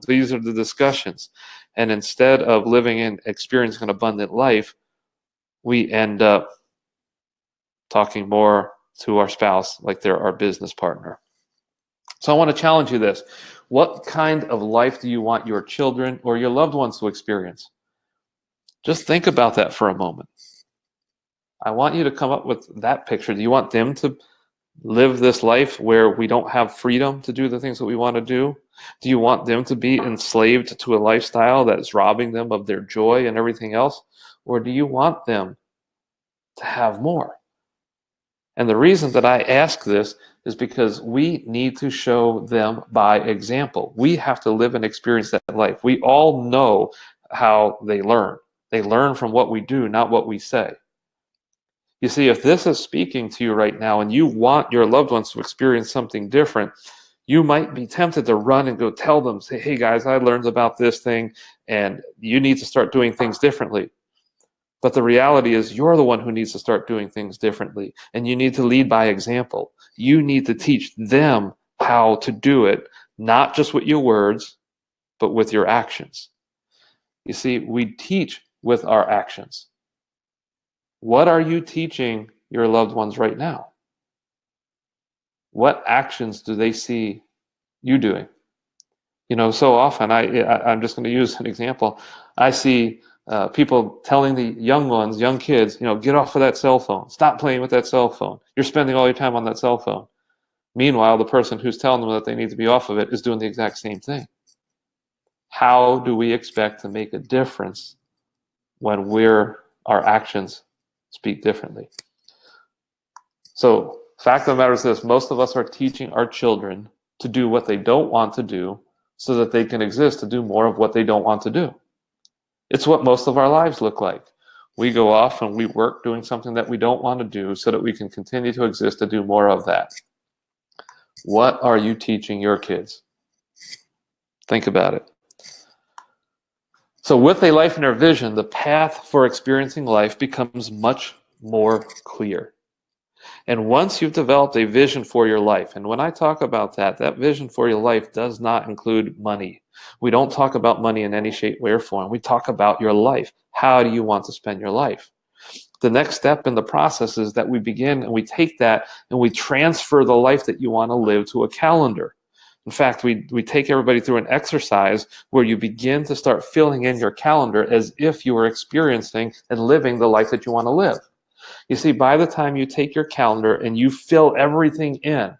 these are the discussions. And instead of living and experiencing an abundant life, we end up talking more to our spouse like they're our business partner. So I want to challenge you this. What kind of life do you want your children or your loved ones to experience? Just think about that for a moment. I want you to come up with that picture. Do you want them to live this life where we don't have freedom to do the things that we want to do? Do you want them to be enslaved to a lifestyle that is robbing them of their joy and everything else? Or do you want them to have more? And the reason that I ask this is because we need to show them by example. We have to live and experience that life. We all know how they learn. They learn from what we do, not what we say. You see, if this is speaking to you right now and you want your loved ones to experience something different, you might be tempted to run and go tell them, say, hey guys, I learned about this thing and you need to start doing things differently. But the reality is you're the one who needs to start doing things differently, and you need to lead by example. You need to teach them how to do it, not just with your words, but with your actions. You see, we teach with our actions. What are you teaching your loved ones right now? What actions do they see you doing? So often, I'm just going to use an example. I see People telling the young ones, young kids, get off of that cell phone. Stop playing with that cell phone. You're spending all your time on that cell phone. Meanwhile, the person who's telling them that they need to be off of it is doing the exact same thing. How do we expect to make a difference when our actions speak differently? So, fact of the matter is this: most of us are teaching our children to do what they don't want to do so that they can exist to do more of what they don't want to do. It's what most of our lives look like. We go off and we work doing something that we don't want to do so that we can continue to exist to do more of that. What are you teaching your kids? Think about it. So with a life inner vision, the path for experiencing life becomes much more clear. And once you've developed a vision for your life, and when I talk about that vision for your life does not include money. We don't talk about money in any shape, way, or form. We talk about your life. How do you want to spend your life? The next step in the process is that we begin and we take that and we transfer the life that you want to live to a calendar. In fact, we take everybody through an exercise where you begin to start filling in your calendar as if you were experiencing and living the life that you want to live. You see, by the time you take your calendar and you fill everything in,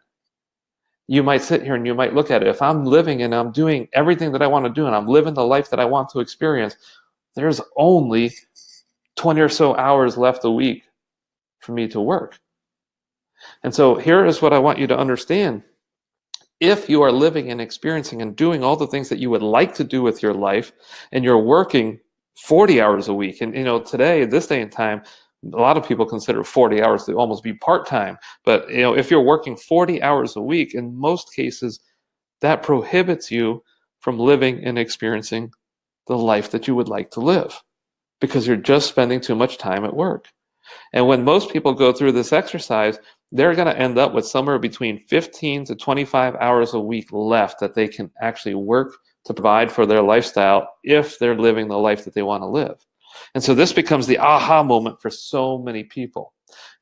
you might sit here and you might look at it. If I'm living and I'm doing everything that I want to do and I'm living the life that I want to experience, there's only 20 or so hours left a week for me to work. And so here is what I want you to understand. If you are living and experiencing and doing all the things that you would like to do with your life, and you're working 40 hours a week, and today, this day and time, a lot of people consider 40 hours to almost be part-time. But if you're working 40 hours a week, in most cases, that prohibits you from living and experiencing the life that you would like to live, because you're just spending too much time at work. And when most people go through this exercise, they're going to end up with somewhere between 15 to 25 hours a week left that they can actually work to provide for their lifestyle if they're living the life that they want to live. And so this becomes the aha moment for so many people.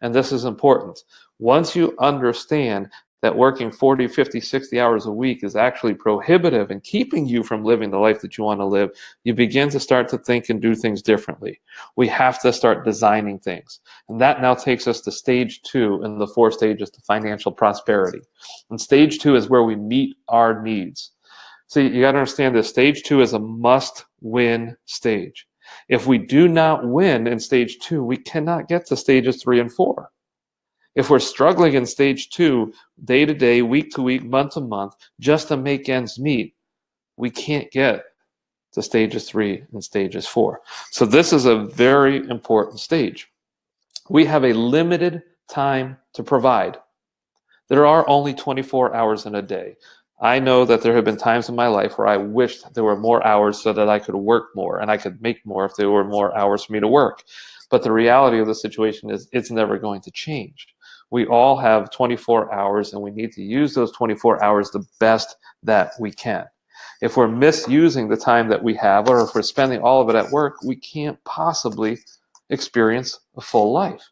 And this is important. Once you understand that working 40, 50, 60 hours a week is actually prohibitive and keeping you from living the life that you want to live, you begin to start to think and do things differently. We have to start designing things. And that now takes us to stage 2 in the 4 stages to financial prosperity. And stage 2 is where we meet our needs. See, you got to understand this. Stage 2 is a must-win stage. If we do not win in stage 2, we cannot get to stages 3 and 4. If we're struggling in stage 2, day to day, week to week, month to month, just to make ends meet, we can't get to stages 3 and stages 4. So this is a very important stage. We have a limited time to provide. There are only 24 hours in a day. I know that there have been times in my life where I wished there were more hours so that I could work more and I could make more if there were more hours for me to work. But the reality of the situation is it's never going to change. We all have 24 hours and we need to use those 24 hours the best that we can. If we're misusing the time that we have, or if we're spending all of it at work, we can't possibly experience a full life.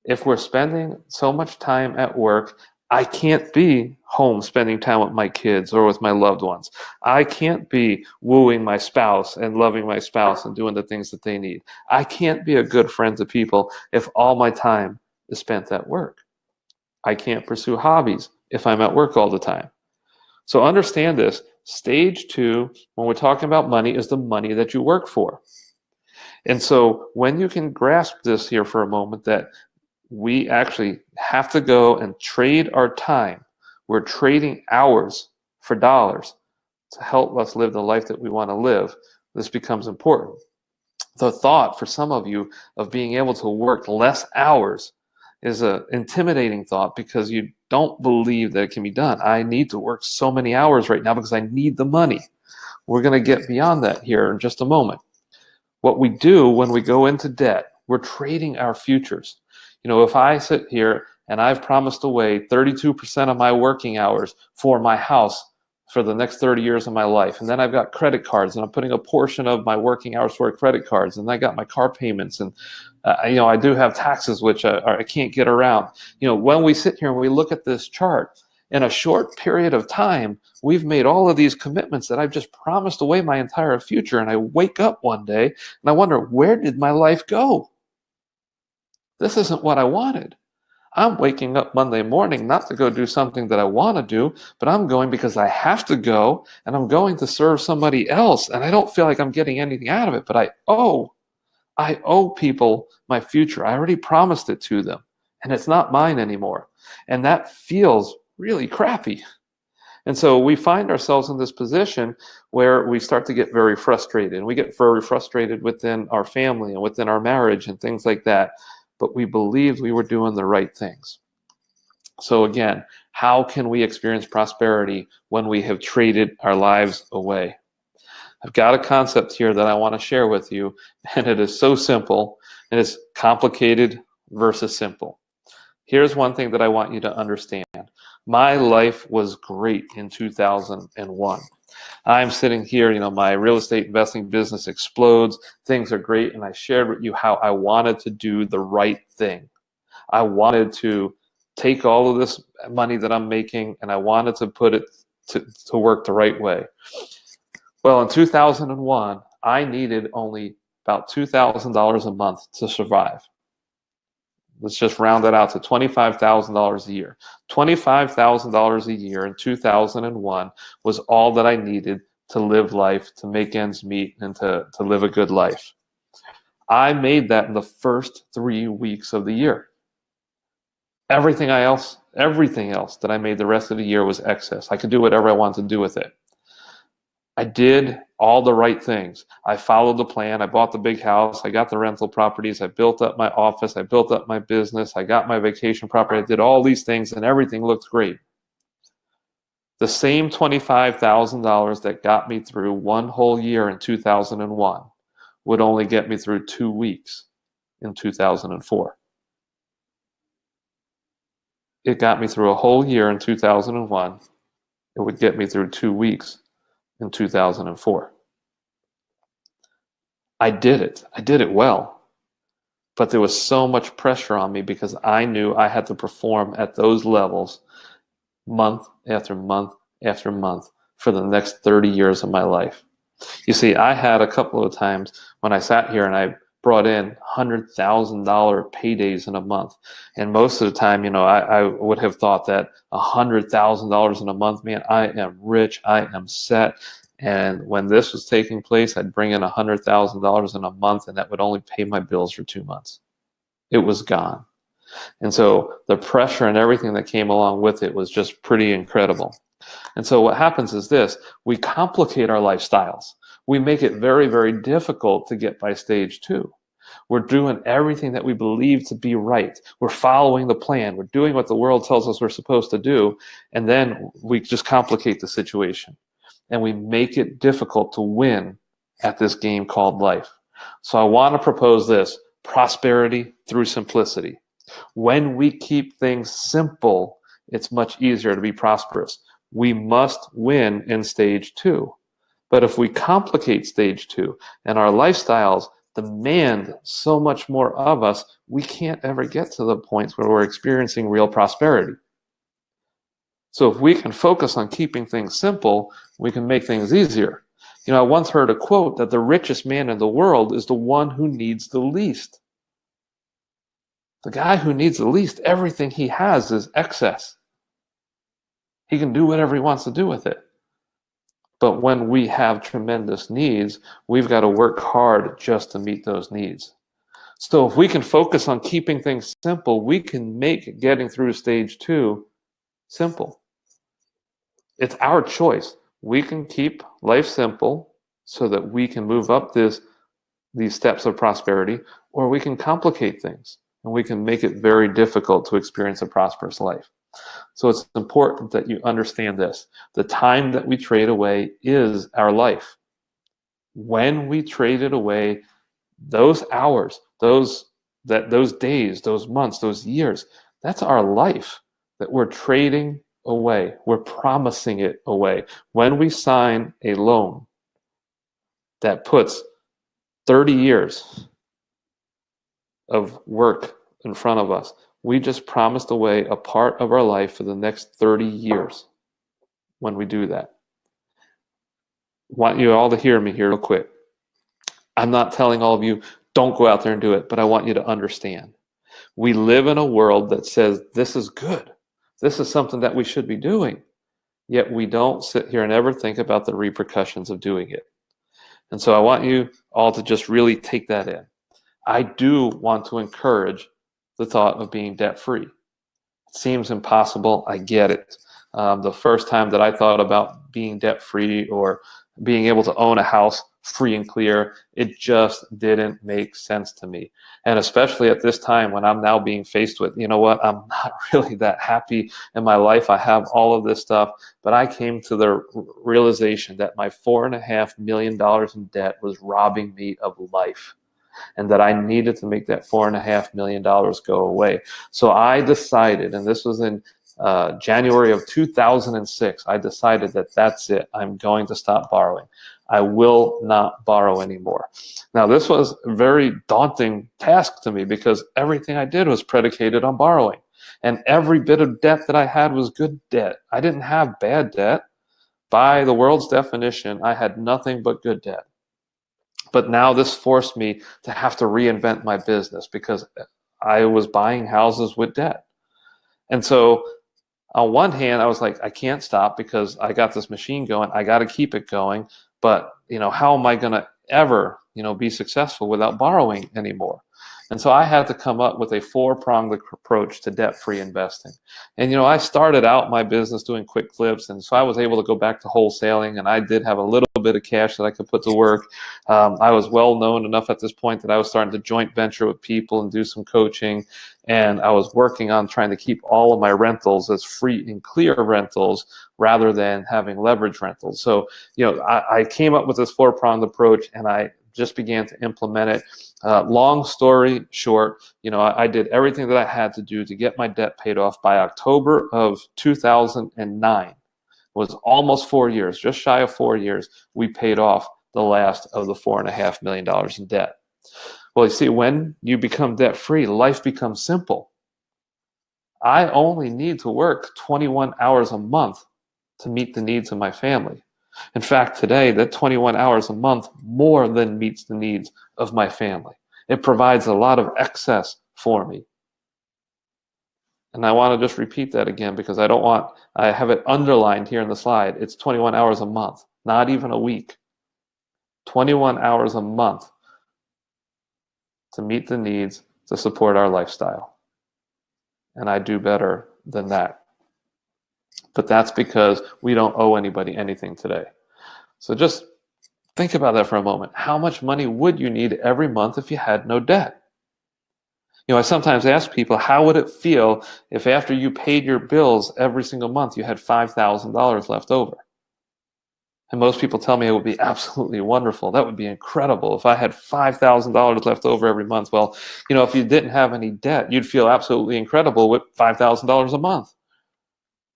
If we're spending so much time at work, I can't be home spending time with my kids or with my loved ones. I can't be wooing my spouse and loving my spouse and doing the things that they need. I can't be a good friend to people if all my time is spent at work. I can't pursue hobbies if I'm at work all the time. So understand this. Stage 2, when we're talking about money, is the money that you work for. And so when you can grasp this here for a moment, that we actually have to go and trade our time. We're trading hours for dollars to help us live the life that we want to live. This becomes important. The thought for some of you of being able to work less hours is an intimidating thought because you don't believe that it can be done. I need to work so many hours right now because I need the money. We're going to get beyond that here in just a moment. What we do when we go into debt, we're trading our futures. If I sit here and I've promised away 32% of my working hours for my house for the next 30 years of my life, and then I've got credit cards and I'm putting a portion of my working hours for credit cards, and I got my car payments, and I do have taxes which I can't get around. When we sit here and we look at this chart, In a short period of time, we've made all of these commitments that I've just promised away my entire future. And I wake up one day and I wonder, where did my life go? This isn't what I wanted. I'm waking up Monday morning not to go do something that I want to do, but I'm going because I have to go, and I'm going to serve somebody else. And I don't feel like I'm getting anything out of it, but I owe people my future. I already promised it to them, and it's not mine anymore. And that feels really crappy. And so we find ourselves in this position where we start to get very frustrated. And we get very frustrated within our family and within our marriage and things like that. But we believed we were doing the right things. So again, how can we experience prosperity when we have traded our lives away? I've got a concept here that I want to share with you, and it is so simple, and it's complicated versus simple. Here's one thing that I want you to understand. My life was great in 2001. I'm sitting here, my real estate investing business explodes. Things are great, and I shared with you how I wanted to do the right thing. I wanted to take all of this money that I'm making, and I wanted to put it to work the right way. Well, in 2001, I needed only about $2,000 a month to survive. Let's just round that out to $25,000 a year. $25,000 a year in 2001 was all that I needed to live life, to make ends meet, and to live a good life. I made that in the first 3 weeks of the year. Everything else that I made the rest of the year was excess. I could do whatever I wanted to do with it. I did all the right things. I followed the plan. I bought the big house. I got the rental properties. I built up my office. I built up my business. I got my vacation property. I did all these things, and everything looked great. The same $25,000 that got me through one whole year in 2001 would only get me through 2 weeks in 2004. It got me through a whole year in 2001. It would get me through 2 weeks in 2004. I did it. I did it well. But there was so much pressure on me because I knew I had to perform at those levels month after month after month for the next 30 years of my life. You see, I had a couple of times when I sat here and I brought in $100,000 paydays in a month. And most of the time, I would have thought that $100,000 in a month, man, I am rich, I am set. And when this was taking place, I'd bring in $100,000 in a month, and that would only pay my bills for 2 months. It was gone. And so the pressure and everything that came along with it was just pretty incredible. And so what happens is this: we complicate our lifestyles. We make it very, very difficult to get by stage 2. We're doing everything that we believe to be right. We're following the plan. We're doing what the world tells us we're supposed to do. And then we just complicate the situation. And we make it difficult to win at this game called life. So I want to propose this: prosperity through simplicity. When we keep things simple, it's much easier to be prosperous. We must win in stage 2. But if we complicate stage 2 and our lifestyles demand so much more of us, we can't ever get to the points where we're experiencing real prosperity. So if we can focus on keeping things simple, we can make things easier. I once heard a quote that the richest man in the world is the one who needs the least. The guy who needs the least, everything he has is excess. He can do whatever he wants to do with it. But when we have tremendous needs, we've got to work hard just to meet those needs. So if we can focus on keeping things simple, we can make getting through stage 2 simple. It's our choice. We can keep life simple so that we can move up these steps of prosperity, or we can complicate things and we can make it very difficult to experience a prosperous life. So it's important that you understand this. The time that we trade away is our life. When we trade it away, those hours, those days, those months, those years, that's our life that we're trading away. We're promising it away. When we sign a loan that puts 30 years of work in front of us, We just promised away a part of our life for the next 30 years when we do that. I want you all to hear me here real quick. I'm not telling all of you, don't go out there and do it, but I want you to understand. We live in a world that says this is good. This is something that we should be doing. Yet we don't sit here and ever think about the repercussions of doing it. And so I want you all to just really take that in. I do want to encourage the thought of being debt-free. It seems impossible. I get it. The first time that I thought about being debt-free or being able to own a house free and clear, it just didn't make sense to me. And especially at this time when I'm now being faced with, you know what, I'm not really that happy in my life. I have all of this stuff, but I came to the realization that my $4.5 million in debt was robbing me of life, and that I needed to make that $4.5 million go away. So I decided, and this was in January of 2006, I decided that that's it. I'm going to stop borrowing. I will not borrow anymore. Now, this was a very daunting task to me because everything I did was predicated on borrowing. And every bit of debt that I had was good debt. I didn't have bad debt. By the world's definition, I had nothing but good debt. But now this forced me to have to reinvent my business because I was buying houses with debt. And so on one hand, I was like, I can't stop because I got this machine going. I got to keep it going. But, how am I going to ever, be successful without borrowing anymore? And so I had to come up with a four-pronged approach to debt-free investing. And, I started out my business doing quick flips. And so I was able to go back to wholesaling. And I did have a little bit of cash that I could put to work. I was well known enough at this point that I was starting to joint venture with people and do some coaching. And I was working on trying to keep all of my rentals as free and clear rentals rather than having leverage rentals. So, I came up with this four-pronged approach and I just began to implement it. Long story short, I did everything that I had to do to get my debt paid off by October of 2009. It was almost 4 years, just shy of 4 years, we paid off the last of the $4.5 million in debt. Well, you see, when you become debt-free, life becomes simple. I only need to work 21 hours a month to meet the needs of my family. In fact, today, that 21 hours a month more than meets the needs of my family. It provides a lot of excess for me. And I want to just repeat that again because I have it underlined here in the slide. It's 21 hours a month, not even a week. 21 hours a month to meet the needs to support our lifestyle. And I do better than that. But that's because we don't owe anybody anything today. So just think about that for a moment. How much money would you need every month if you had no debt? I sometimes ask people, how would it feel if after you paid your bills every single month, you had $5,000 left over? And most people tell me it would be absolutely wonderful. That would be incredible if I had $5,000 left over every month. Well, if you didn't have any debt, you'd feel absolutely incredible with $5,000 a month.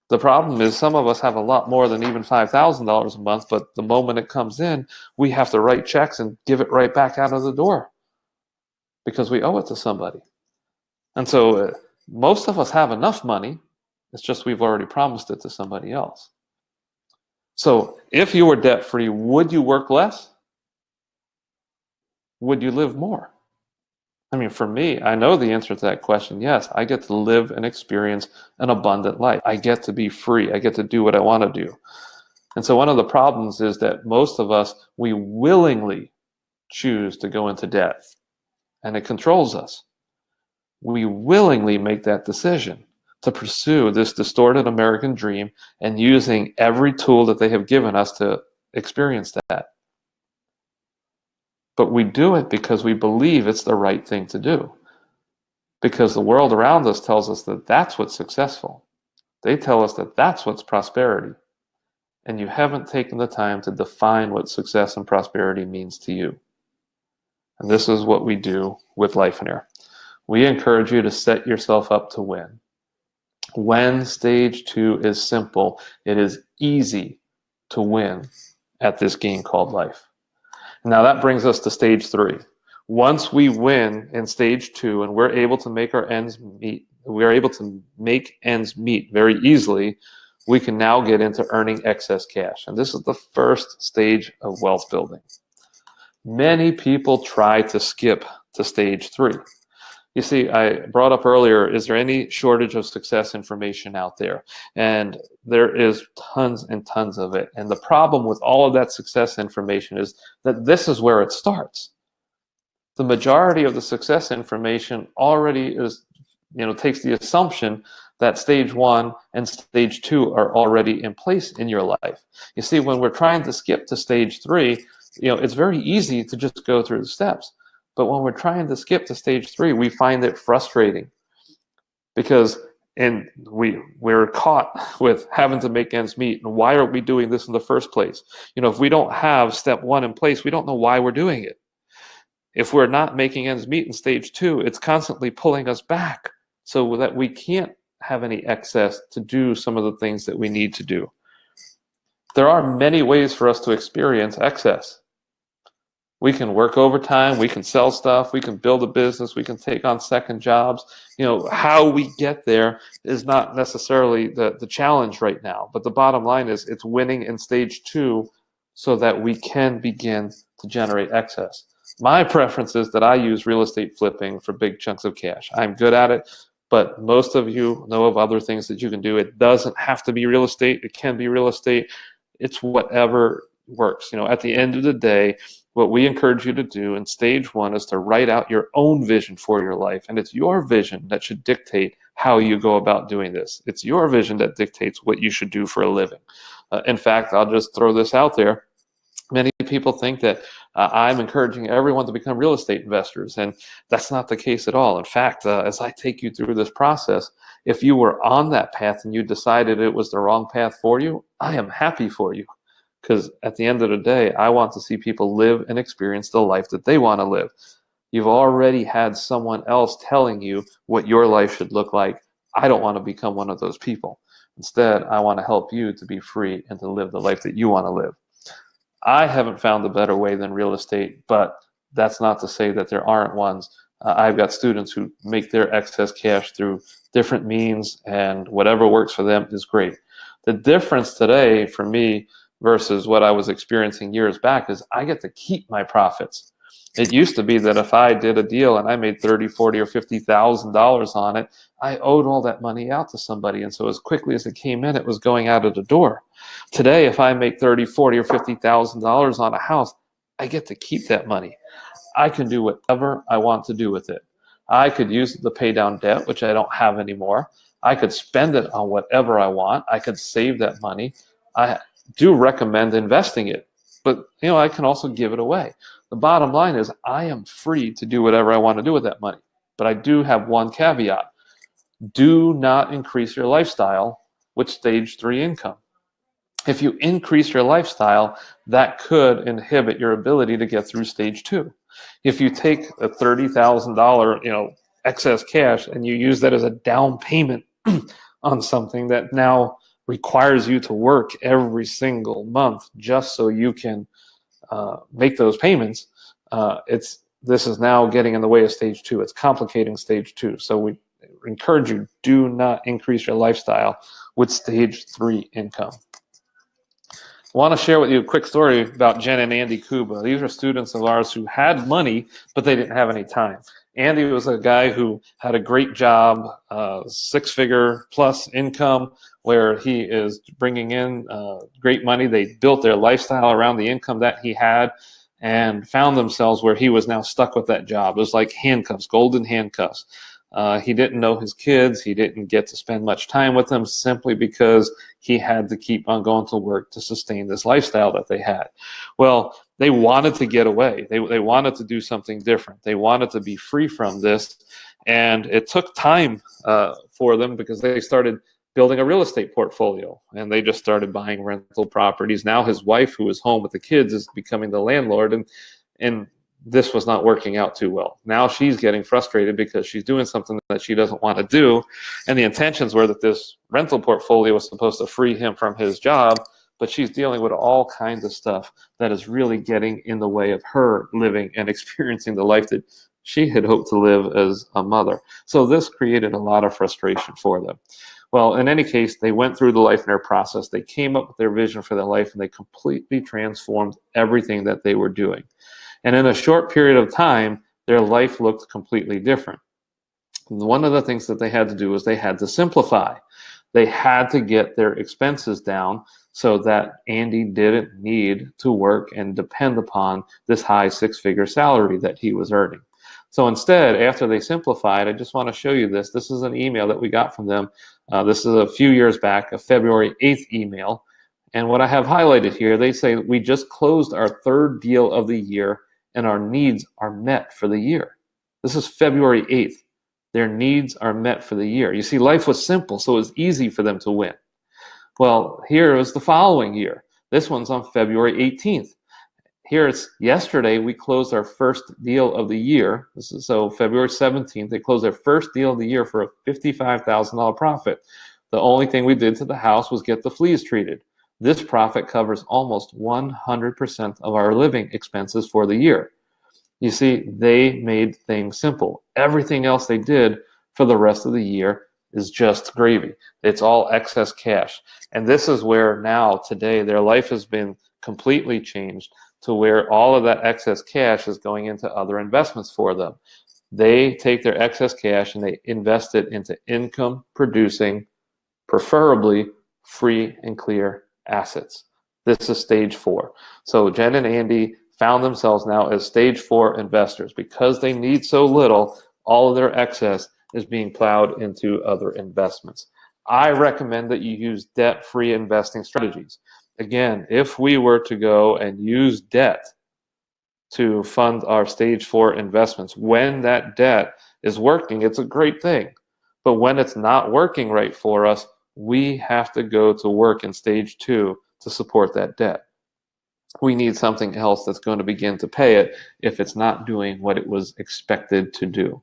The problem is some of us have a lot more than even $5,000 a month, but the moment it comes in, we have to write checks and give it right back out of the door because we owe it to somebody. And so most of us have enough money. It's just we've already promised it to somebody else. So if you were debt-free, would you work less? Would you live more? I mean, for me, I know the answer to that question. Yes, I get to live and experience an abundant life. I get to be free. I get to do what I want to do. And so one of the problems is that most of us, we willingly choose to go into debt, and it controls us. We willingly make that decision to pursue this distorted American dream and using every tool that they have given us to experience that. But we do it because we believe it's the right thing to do. Because the world around us tells us that that's what's successful. They tell us that that's what's prosperity. And you haven't taken the time to define what success and prosperity means to you. And this is what we do with Life and Air. We encourage you to set yourself up to win. When stage 2 is simple, it is easy to win at this game called life. Now that brings us to stage 3. Once we win in stage 2 and we're able to make our ends meet, we are able to make ends meet very easily, we can now get into earning excess cash. And this is the first stage of wealth building. Many people try to skip to stage 3. You see, I brought up earlier, is there any shortage of success information out there? And there is tons and tons of it. And the problem with all of that success information is that this is where it starts. The majority of the success information already takes the assumption that stage 1 and stage 2 are already in place in your life. You see, when we're trying to skip to stage 3, it's very easy to just go through the steps. But when we're trying to skip to stage 3, we find it frustrating because we're caught with having to make ends meet. And why are we doing this in the first place? If we don't have step 1 in place, we don't know why we're doing it. If we're not making ends meet in stage 2, it's constantly pulling us back so that we can't have any excess to do some of the things that we need to do. There are many ways for us to experience excess. We can work overtime, we can sell stuff, we can build a business, we can take on second jobs. How we get there is not necessarily the challenge right now. But the bottom line is it's winning in stage 2 so that we can begin to generate excess. My preference is that I use real estate flipping for big chunks of cash. I'm good at it, but most of you know of other things that you can do. It doesn't have to be real estate. It can be real estate. It's whatever works. At the end of the day, what we encourage you to do in stage 1 is to write out your own vision for your life. And it's your vision that should dictate how you go about doing this. It's your vision that dictates what you should do for a living. In fact, I'll just throw this out there. Many people think that I'm encouraging everyone to become real estate investors, and that's not the case at all. In fact, as I take you through this process, if you were on that path and you decided it was the wrong path for you, I am happy for you. Because at the end of the day, I want to see people live and experience the life that they want to live. You've already had someone else telling you what your life should look like. I don't want to become one of those people. Instead, I want to help you to be free and to live the life that you want to live. I haven't found a better way than real estate, but that's not to say that there aren't ones. I've got students who make their excess cash through different means, and whatever works for them is great. The difference today for me versus what I was experiencing years back is I get to keep my profits. It used to be that if I did a deal and I made $30,000, $40,000, or $50,000 on it, I owed all that money out to somebody. And so as quickly as it came in, it was going out of the door. Today, if I make $30,000, $40,000, or $50,000 on a house, I get to keep that money. I can do whatever I want to do with it. I could use it to pay down debt, which I don't have anymore. I could spend it on whatever I want. I could save that money. I do recommend investing it, but I can also give it away. The bottom line is I am free to do whatever I want to do with that money. But I do have one caveat. Do not increase your lifestyle with stage 3 income. If you increase your lifestyle, that could inhibit your ability to get through stage 2. If you take a $30,000, excess cash and you use that as a down payment on something that now requires you to work every single month just so you can make those payments, this is now getting in the way of stage 2. It's complicating stage 2. So we encourage you, do not increase your lifestyle with stage 3 income. I want to share with you a quick story about Jen and Andy Kuba. These are students of ours who had money, but they didn't have any time. Andy was a guy who had a great job, 6-figure plus income, where he is bringing in great money. They built their lifestyle around the income that he had and found themselves where he was now stuck with that job. It was like handcuffs, golden handcuffs. He didn't know his kids. He didn't get to spend much time with them simply because he had to keep on going to work to sustain this lifestyle that they had. Well, they wanted to get away. They wanted to do something different. They wanted to be free from this. And it took time for them because they started building a real estate portfolio, and they just started buying rental properties. Now his wife, who is home with the kids, is becoming the landlord, and this was not working out too well. Now she's getting frustrated because she's doing something that she doesn't want to do, and the intentions were that this rental portfolio was supposed to free him from his job, but she's dealing with all kinds of stuff that is really getting in the way of her living and experiencing the life that she had hoped to live as a mother. So this created a lot of frustration for them. Well, in any case, they went through the life and their process. They came up with their vision for their life, and they completely transformed everything that they were doing. And in a short period of time, their life looked completely different. One of the things that they had to do was they had to simplify. They had to get their expenses down so that Andy didn't need to work and depend upon this high six-figure salary that he was earning. So instead, after they simplified, I just want to show you this. This is an email that we got from them. This is a few years back, a February 8th email. And what I have highlighted here, they say, we just closed our third deal of the year and our needs are met for the year. This is February 8th. Their needs are met for the year. You see, life was simple, so it was easy for them to win. Well, here is the following year. This one's on February 18th. Here it's yesterday, we closed our first deal of the year. So February 17th, they closed their first deal of the year for a $55,000 profit. The only thing we did to the house was get the fleas treated. This profit covers almost 100% of our living expenses for the year. You see, they made things simple. Everything else they did for the rest of the year is just gravy. It's all excess cash. And this is where now, today, their life has been completely changed to where all of that excess cash is going into other investments for them. They take their excess cash and they invest it into income producing, preferably free and clear assets. This is stage 4. So Jen and Andy found themselves now as stage 4 investors. Because they need so little, all of their excess is being plowed into other investments. I recommend that you use debt-free investing strategies. Again, if we were to go and use debt to fund our stage 4 investments, when that debt is working, it's a great thing. But when it's not working right for us, we have to go to work in stage 2 to support that debt. We need something else that's going to begin to pay it if it's not doing what it was expected to do.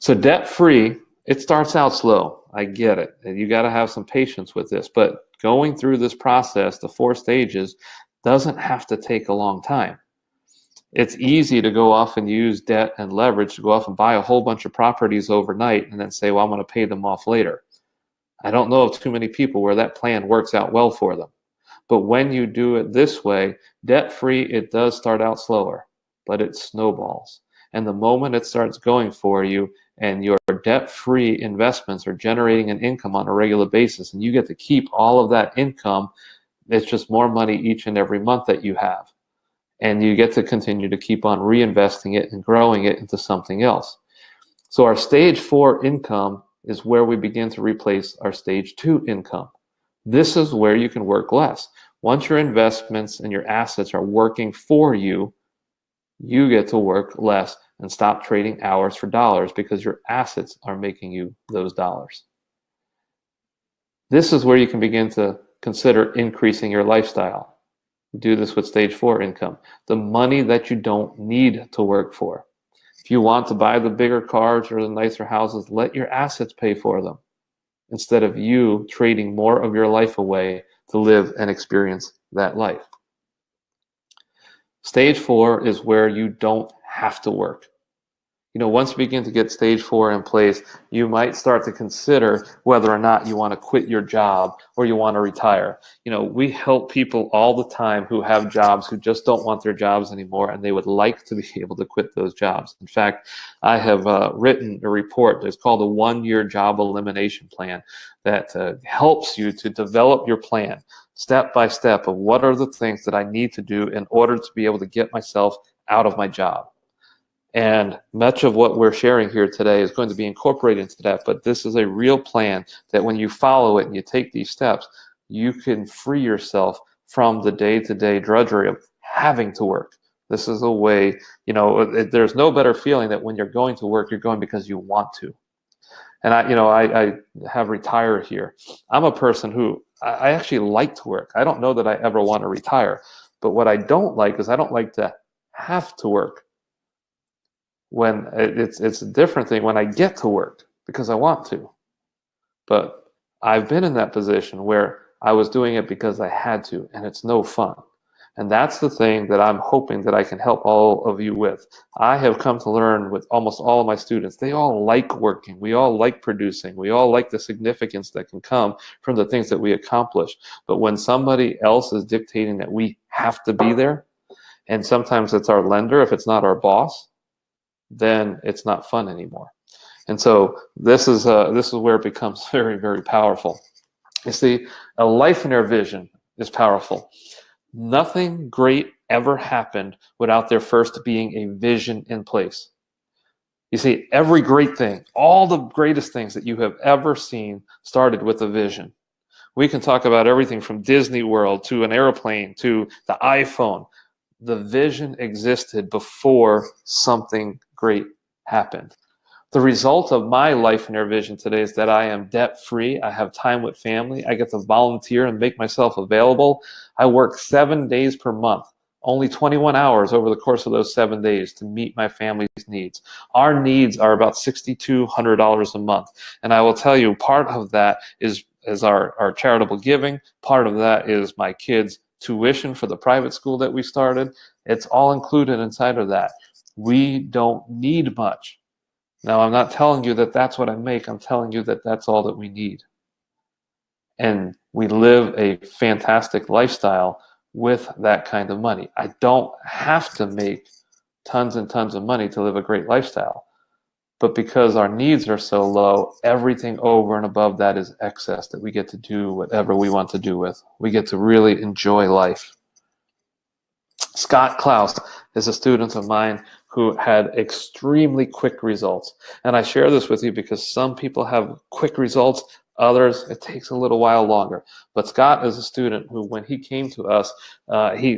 So debt-free, it starts out slow. I get it. And you got to have some patience with this. But going through this process, the 4 stages, doesn't have to take a long time. It's easy to go off and use debt and leverage to go off and buy a whole bunch of properties overnight and then say, well, I'm going to pay them off later. I don't know of too many people where that plan works out well for them. But when you do it this way, debt-free, it does start out slower, but it snowballs. And the moment it starts going for you and your debt-free investments are generating an income on a regular basis and you get to keep all of that income, it's just more money each and every month that you have. And you get to continue to keep on reinvesting it and growing it into something else. So our stage 4 income is where we begin to replace our stage 2 income. This is where you can work less. Once your investments and your assets are working for you, you get to work less and stop trading hours for dollars because your assets are making you those dollars. This is where you can begin to consider increasing your lifestyle. Do this with stage 4 income. The money that you don't need to work for. If you want to buy the bigger cars or the nicer houses, let your assets pay for them instead of you trading more of your life away to live and experience that life. Stage 4 is where you don't have to work. You know, once you begin to get stage 4 in place, you might start to consider whether or not you want to quit your job or you want to retire. You know, we help people all the time who have jobs who just don't want their jobs anymore and they would like to be able to quit those jobs. In fact, I have written a report that's called a 1-year job elimination plan that helps you to develop your plan step by step of what are the things that I need to do in order to be able to get myself out of my job. And much of what we're sharing here today is going to be incorporated into that, but this is a real plan that when you follow it and you take these steps, you can free yourself from the day-to-day drudgery of having to work. This is a way, you know, there's no better feeling that when you're going to work, you're going because you want to. And I have retired here. I'm a person who, I actually like to work. I don't know that I ever want to retire, but what I don't like is I don't like to have to work. When it's a different thing when I get to work because I want to. But I've been in that position where I was doing it because I had to, and it's no fun. And that's the thing that I'm hoping that I can help all of you with. I have come to learn with almost all of my students, they all like working. We all like producing. We all like the significance that can come from the things that we accomplish. But when somebody else is dictating that we have to be there, and sometimes it's our lender, if it's not our boss, then it's not fun anymore. And so this is where it becomes very, very powerful. You see, a life in our vision is powerful. Nothing great ever happened without there first being a vision in place. You see, every great thing, all the greatest things that you have ever seen started with a vision. We can talk about everything from Disney World to an airplane to the iPhone. The vision existed before something great happened. The result of my life and air vision today is that I am debt-free. I have time with family. I get to volunteer and make myself available. I work 7 days per month, only 21 hours over the course of those 7 days to meet my family's needs. Our needs are about $6,200 a month. And I will tell you, part of that is our charitable giving. Part of that is my kids' tuition for the private school that we started. It's all included inside of that. We don't need much. Now, I'm not telling you that that's what I make. I'm telling you that that's all that we need. And we live a fantastic lifestyle with that kind of money. I don't have to make tons and tons of money to live a great lifestyle. But because our needs are so low, everything over and above that is excess that we get to do whatever we want to do with. We get to really enjoy life. Scott Klaus is a student of mine who had extremely quick results. And I share this with you because some people have quick results, others it takes a little while longer. But Scott is a student who, when he came to us,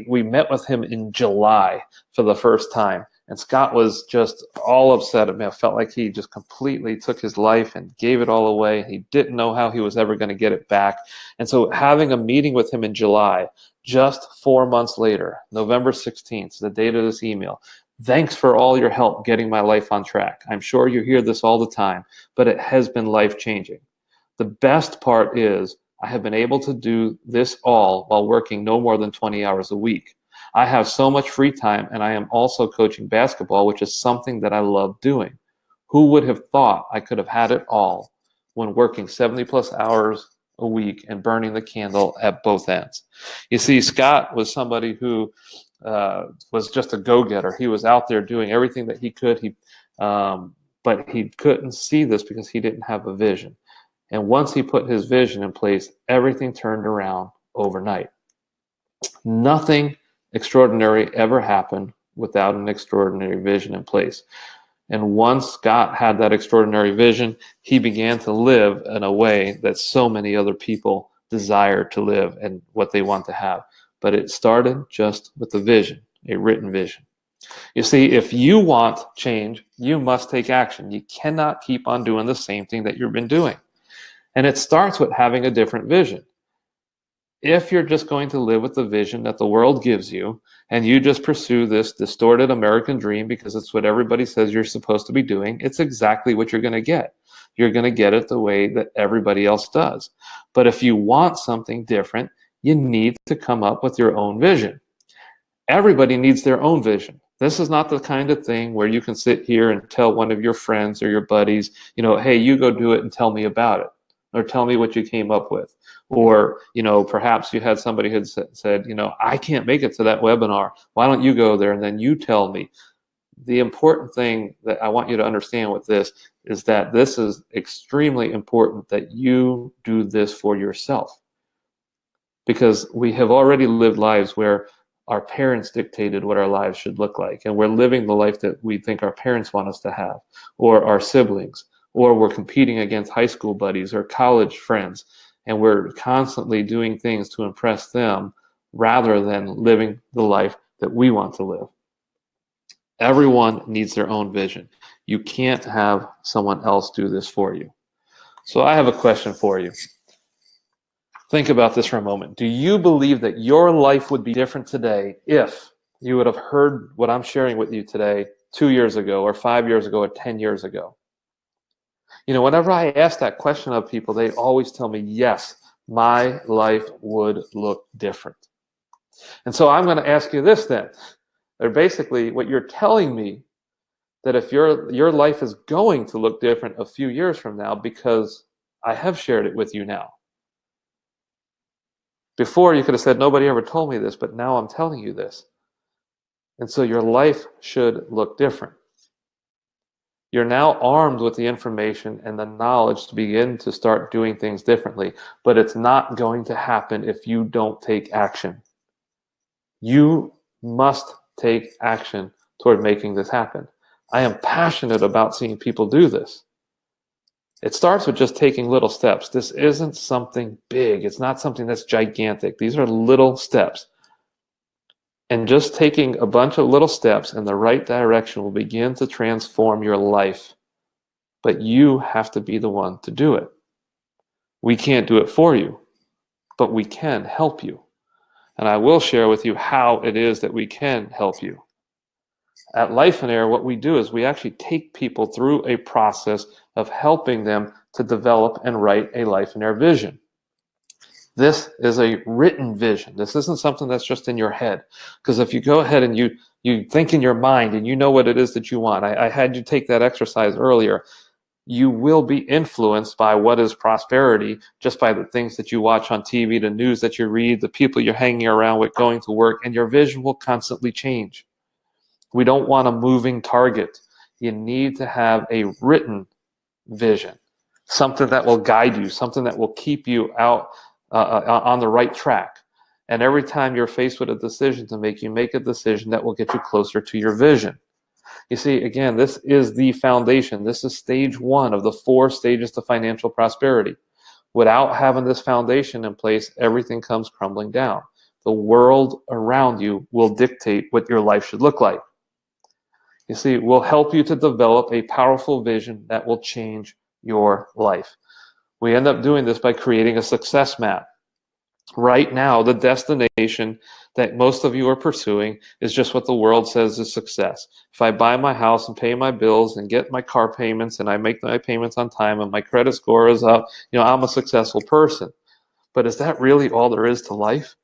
we met with him in July for the first time. And Scott was just all upset at me. I felt like he just completely took his life and gave it all away. He didn't know how he was ever going to get it back. And so having a meeting with him in July, just 4 months later, November 16th, the date of this email, thanks for all your help getting my life on track. I'm sure you hear this all the time, but it has been life-changing. The best part is I have been able to do this all while working no more than 20 hours a week. I have so much free time, and I am also coaching basketball, which is something that I love doing. Who would have thought I could have had it all when working 70-plus hours a week and burning the candle at both ends? You see, Scott was somebody who was just a go-getter. He was out there doing everything that he could, but he couldn't see this because he didn't have a vision. And once he put his vision in place, everything turned around overnight. Nothing extraordinary ever happened without an extraordinary vision in place. And once Scott had that extraordinary vision, he began to live in a way that so many other people desire to live and what they want to have. But it started just with a vision, a written vision. You see, if you want change, you must take action. You cannot keep on doing the same thing that you've been doing. And it starts with having a different vision. If you're just going to live with the vision that the world gives you, and you just pursue this distorted American dream because it's what everybody says you're supposed to be doing, it's exactly what you're going to get. You're going to get it the way that everybody else does. But if you want something different, you need to come up with your own vision. Everybody needs their own vision. This is not the kind of thing where you can sit here and tell one of your friends or your buddies, hey, you go do it and tell me about it, or tell me what you came up with. Or, perhaps you had somebody who said, I can't make it to that webinar. Why don't you go there and then you tell me? The important thing that I want you to understand with this is that this is extremely important that you do this for yourself. Because we have already lived lives where our parents dictated what our lives should look like, and we're living the life that we think our parents want us to have, or our siblings, or we're competing against high school buddies or college friends, and we're constantly doing things to impress them rather than living the life that we want to live. Everyone needs their own vision. You can't have someone else do this for you. So I have a question for you. Think about this for a moment. Do you believe that your life would be different today if you would have heard what I'm sharing with you today 2 years ago, or 5 years ago, or 10 years ago? Whenever I ask that question of people, they always tell me, yes, my life would look different. And so I'm going to ask you this then. Or basically, what you're telling me, that if your life is going to look different a few years from now because I have shared it with you now. Before, you could have said, nobody ever told me this, but now I'm telling you this. And so your life should look different. You're now armed with the information and the knowledge to begin to start doing things differently, but it's not going to happen if you don't take action. You must take action toward making this happen. I am passionate about seeing people do this. It starts with just taking little steps. This isn't something big. It's not something that's gigantic. These are little steps. And just taking a bunch of little steps in the right direction will begin to transform your life. But you have to be the one to do it. We can't do it for you, but we can help you. And I will share with you how it is that we can help you. At Life and Air, what we do is we actually take people through a process of helping them to develop and write a Life and Air vision. This is a written vision. This isn't something that's just in your head. Because if you go ahead and you think in your mind and you know what it is that you want, I had you take that exercise earlier, you will be influenced by what is prosperity just by the things that you watch on TV, the news that you read, the people you're hanging around with, going to work, and your vision will constantly change. We don't want a moving target. You need to have a written vision, something that will guide you, something that will keep you out on the right track. And every time you're faced with a decision to make, you make a decision that will get you closer to your vision. You see, again, this is the foundation. This is stage one of the 4 stages to financial prosperity. Without having this foundation in place, everything comes crumbling down. The world around you will dictate what your life should look like. You see, we'll help you to develop a powerful vision that will change your life. We end up doing this by creating a success map. Right now, the destination that most of you are pursuing is just what the world says is success. If I buy my house and pay my bills and get my car payments and I make my payments on time and my credit score is up, I'm a successful person. But is that really all there is to life?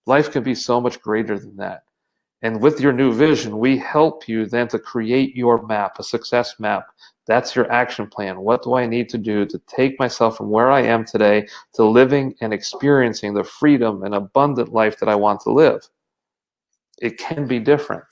Life can be so much greater than that. And with your new vision, we help you then to create your map, a success map. That's your action plan. What do I need to do to take myself from where I am today to living and experiencing the freedom and abundant life that I want to live? It can be different.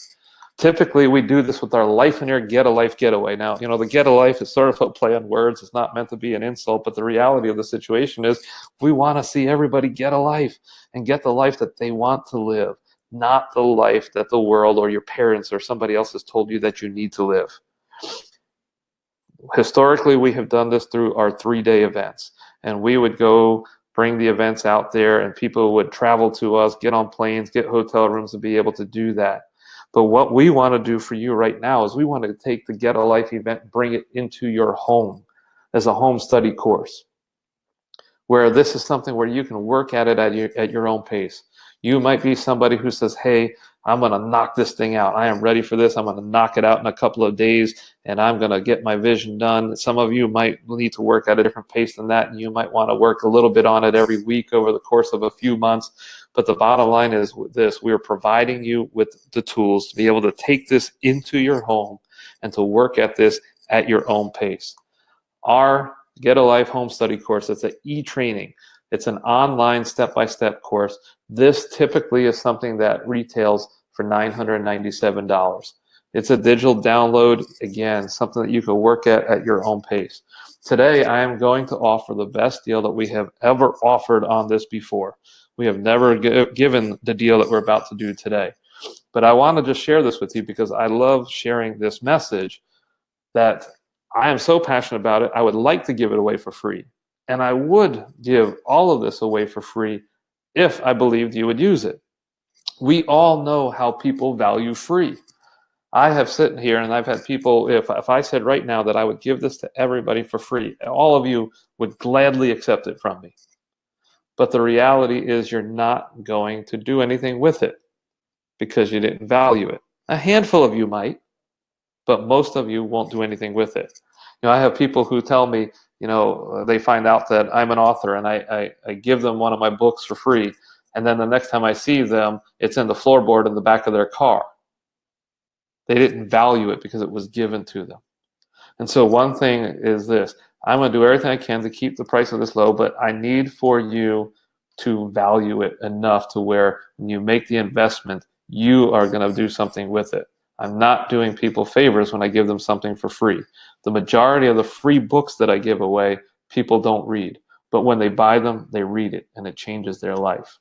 Typically, we do this with our Life and Air Get a Life Getaway. Now, the Get a Life is sort of a play on words. It's not meant to be an insult, but the reality of the situation is we want to see everybody get a life and get the life that they want to live, not the life that the world or your parents or somebody else has told you that you need to live. Historically, we have done this through our 3-day events, and we would go bring the events out there, and people would travel to us, get on planes, get hotel rooms to be able to do that. But what we want to do for you right now is we want to take the Get a Life event and bring it into your home as a home study course, where this is something where you can work at it at your own pace. You might be somebody who says, hey, I'm going to knock this thing out. I am ready for this. I'm going to knock it out in a couple of days, and I'm going to get my vision done. Some of you might need to work at a different pace than that, and you might want to work a little bit on it every week over the course of a few months. But the bottom line is this: we are providing you with the tools to be able to take this into your home and to work at this at your own pace. Our Get a Life home study course, it's an e-training. It's an online step-by-step course. This typically is something that retails for $997. It's a digital download, again, something that you can work at your own pace. Today, I am going to offer the best deal that we have ever offered on this before. We have never given the deal that we're about to do today. But I want to just share this with you because I love sharing this message that I am so passionate about it. I would like to give it away for free. And I would give all of this away for free if I believed you would use it. We all know how people value free. I have sitting here and I've had people, if I said right now that I would give this to everybody for free, all of you would gladly accept it from me. But the reality is you're not going to do anything with it because you didn't value it. A handful of you might, but most of you won't do anything with it. I have people who tell me, they find out that I'm an author and I give them one of my books for free. and then the next time I see them, it's in the floorboard in the back of their car. They didn't value it because it was given to them. And so one thing is this: I'm going to do everything I can to keep the price of this low, but I need for you to value it enough to where when you make the investment, you are going to do something with it. I'm not doing people favors when I give them something for free. The majority of the free books that I give away, people don't read. But when they buy them, they read it, and it changes their life.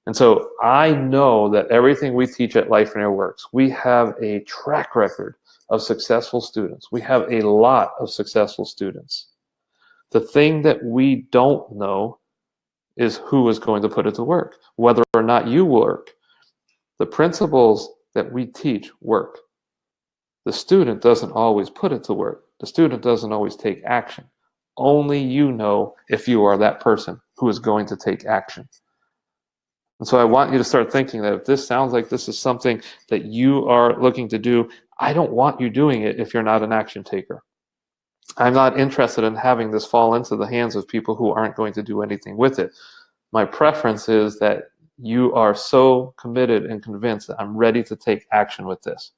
And so I know that everything we teach at Life and Air works. We have a track record of successful students. We have a lot of successful students. The thing that we don't know is who is going to put it to work, whether or not you work. The principles that we teach work. The student doesn't always put it to work. The student doesn't always take action. Only you know if you are that person who is going to take action. And so I want you to start thinking that if this sounds like this is something that you are looking to do, I don't want you doing it if you're not an action taker. I'm not interested in having this fall into the hands of people who aren't going to do anything with it. My preference is that you are so committed and convinced that I'm ready to take action with this.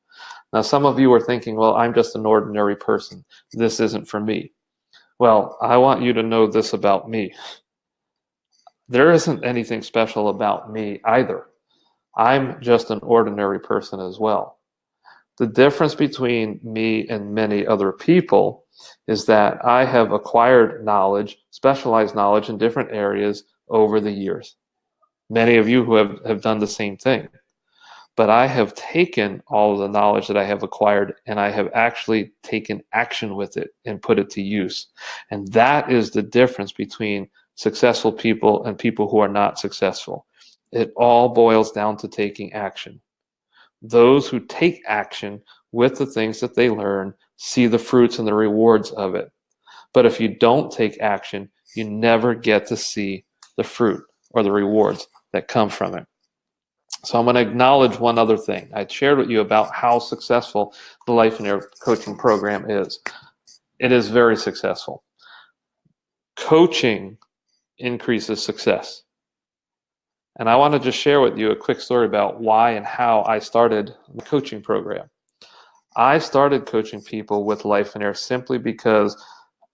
Now, some of you are thinking, well, I'm just an ordinary person. This isn't for me. Well, I want you to know this about me. There isn't anything special about me either. I'm just an ordinary person as well. The difference between me and many other people is that I have acquired knowledge, specialized knowledge in different areas over the years. Many of you who have done the same thing. But I have taken all of the knowledge that I have acquired and I have actually taken action with it and put it to use. And that is the difference between successful people and people who are not successful. It all boils down to taking action. Those who take action with the things that they learn see the fruits and the rewards of it. But if you don't take action, you never get to see the fruit or the rewards that come from it. So I'm going to acknowledge one other thing. I shared with you about how successful the Life and Air coaching program is. It is very successful. Coaching increases success. And I want to just share with you a quick story about why and how I started the coaching program. I started coaching people with Life and Air simply because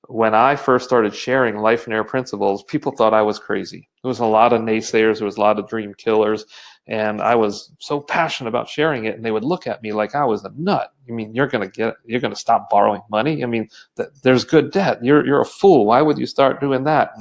when I first started sharing Life and Air principles, people thought I was crazy. There was a lot of naysayers, there was a lot of dream killers, and I was so passionate about sharing it, and they would look at me like I was a nut. You mean you're going to stop borrowing money? I mean, there's good debt. You're a fool. Why would you start doing that?